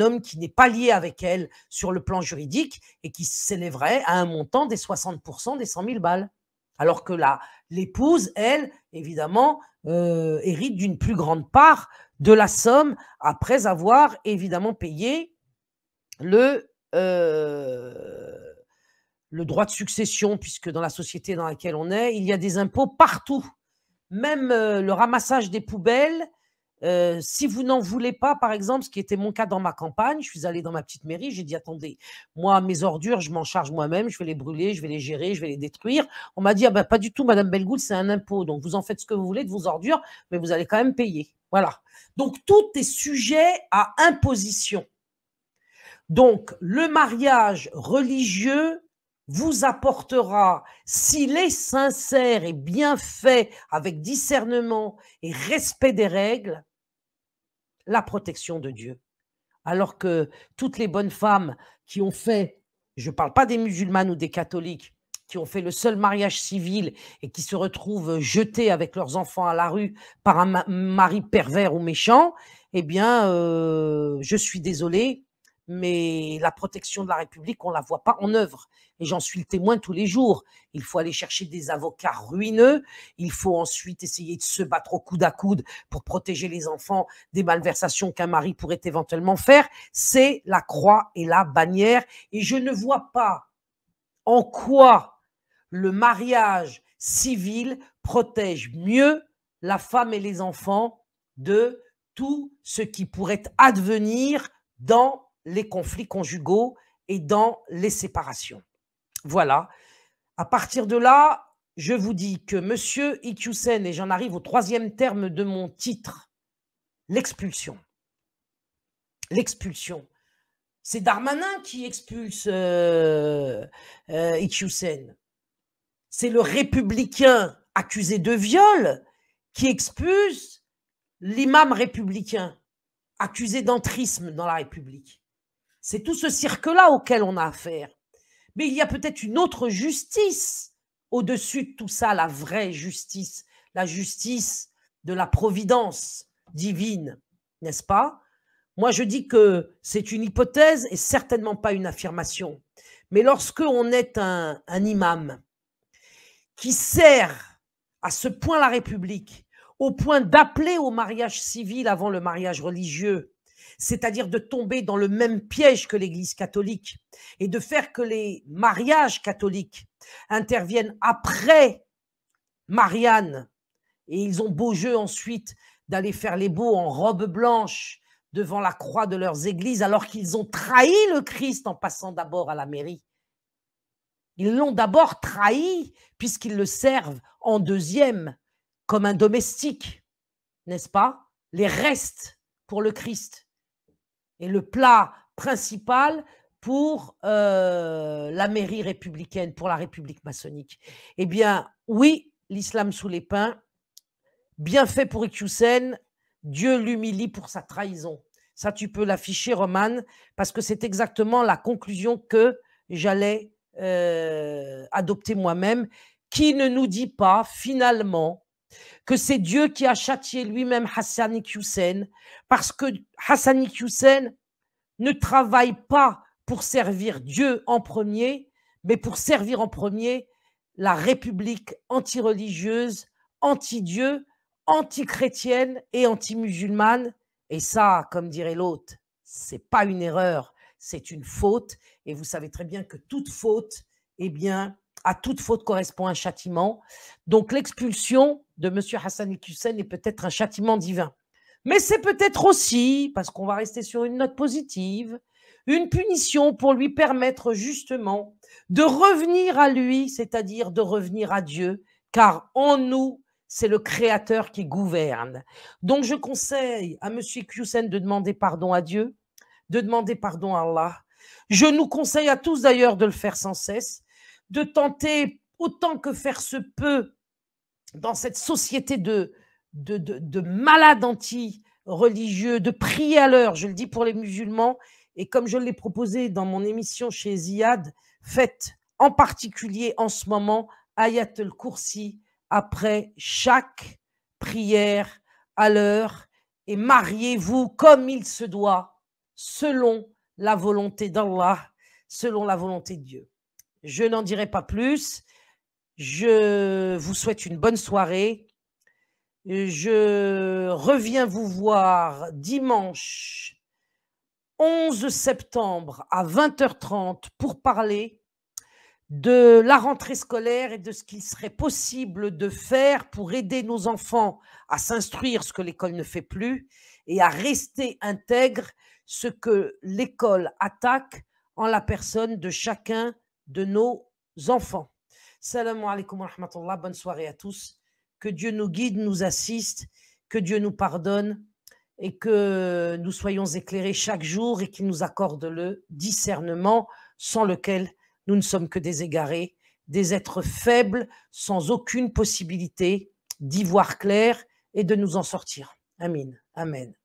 homme qui n'est pas lié avec elle sur le plan juridique et qui s'élèverait à un montant des 60% des 100 000 balles. Alors que l'épouse, elle, évidemment, hérite d'une plus grande part de la somme après avoir évidemment payé le droit de succession, puisque dans la société dans laquelle on est, il y a des impôts partout. Même le ramassage des poubelles, si vous n'en voulez pas, par exemple, ce qui était mon cas dans ma campagne, je suis allée dans ma petite mairie, j'ai dit, attendez, moi, mes ordures, je m'en charge moi-même, je vais les brûler, je vais les gérer, je vais les détruire. On m'a dit, ah ben, pas du tout, Madame Bellegoul, c'est un impôt, donc vous en faites ce que vous voulez de vos ordures, mais vous allez quand même payer. Voilà. Donc, tout est sujet à imposition. Donc, le mariage religieux vous apportera, s'il est sincère et bien fait, avec discernement et respect des règles, la protection de Dieu. Alors que toutes les bonnes femmes qui ont fait, je ne parle pas des musulmanes ou des catholiques, qui ont fait le seul mariage civil et qui se retrouvent jetées avec leurs enfants à la rue par un mari pervers ou méchant, eh bien, je suis désolée, mais la protection de la République, on ne la voit pas en œuvre. Et j'en suis le témoin tous les jours. Il faut aller chercher des avocats ruineux. Il faut ensuite essayer de se battre au coude à coude pour protéger les enfants des malversations qu'un mari pourrait éventuellement faire. C'est la croix et la bannière. Et je ne vois pas en quoi le mariage civil protège mieux la femme et les enfants de tout ce qui pourrait advenir dans les conflits conjugaux et dans les séparations. Voilà. À partir de là, je vous dis que Monsieur Iqiyoussen, et j'en arrive au troisième terme de mon titre, l'expulsion. L'expulsion. C'est Darmanin qui expulse Iqiyoussen. C'est le républicain accusé de viol qui expulse l'imam républicain accusé d'entrisme dans la République. C'est tout ce cirque-là auquel on a affaire. Mais il y a peut-être une autre justice au-dessus de tout ça, la vraie justice, la justice de la providence divine, n'est-ce pas? Moi, je dis que c'est une hypothèse et certainement pas une affirmation. Mais lorsque on est un imam qui sert à ce point la République, au point d'appeler au mariage civil avant le mariage religieux, c'est-à-dire de tomber dans le même piège que l'Église catholique et de faire que les mariages catholiques interviennent après Marianne, et ils ont beau jeu ensuite d'aller faire les beaux en robe blanche devant la croix de leurs églises alors qu'ils ont trahi le Christ en passant d'abord à la mairie. Ils l'ont d'abord trahi puisqu'ils le servent en deuxième comme un domestique, n'est-ce pas? Les restes pour le Christ et le plat principal pour la mairie républicaine, pour la République maçonnique. Eh bien, oui, l'islam sous les pins, bien fait pour Iqiyoussen, Dieu l'humilie pour sa trahison. Ça, tu peux l'afficher, Roman, parce que c'est exactement la conclusion que j'allais adopter moi-même, qui ne nous dit pas, finalement, que c'est Dieu qui a châtié lui-même Hassan Iqiyoussen, parce que Hassan Iqiyoussen ne travaille pas pour servir Dieu en premier, mais pour servir en premier la République anti-religieuse, anti-Dieu, anti-chrétienne et anti-musulmane. Et ça, comme dirait l'autre, c'est pas une erreur, c'est une faute. Et vous savez très bien que toute faute, eh bien, à toute faute correspond un châtiment. Donc l'expulsion de M. Hassan Iqiyoussen est peut-être un châtiment divin. Mais c'est peut-être aussi, parce qu'on va rester sur une note positive, une punition pour lui permettre justement de revenir à lui, c'est-à-dire de revenir à Dieu, car en nous, c'est le Créateur qui gouverne. Donc je conseille à M. Iqiyoussen de demander pardon à Dieu, de demander pardon à Allah. Je nous conseille à tous d'ailleurs de le faire sans cesse, de tenter autant que faire se peut dans cette société de malades anti-religieux, de prier à l'heure, je le dis pour les musulmans, et comme je l'ai proposé dans mon émission chez Ziad, faites en particulier en ce moment Ayat al-Kursi après chaque prière à l'heure et mariez-vous comme il se doit, selon la volonté d'Allah, selon la volonté de Dieu. Je n'en dirai pas plus. Je vous souhaite une bonne soirée. Je reviens vous voir dimanche 11 septembre à 20h30 pour parler de la rentrée scolaire et de ce qu'il serait possible de faire pour aider nos enfants à s'instruire, ce que l'école ne fait plus, et à rester intègre, ce que l'école attaque en la personne de chacun de nos enfants. Salam alaikum wa rahmatullah, bonne soirée à tous. Que Dieu nous guide, nous assiste, que Dieu nous pardonne et que nous soyons éclairés chaque jour et qu'il nous accorde le discernement sans lequel nous ne sommes que des égarés, des êtres faibles sans aucune possibilité d'y voir clair et de nous en sortir. Amin. Amen.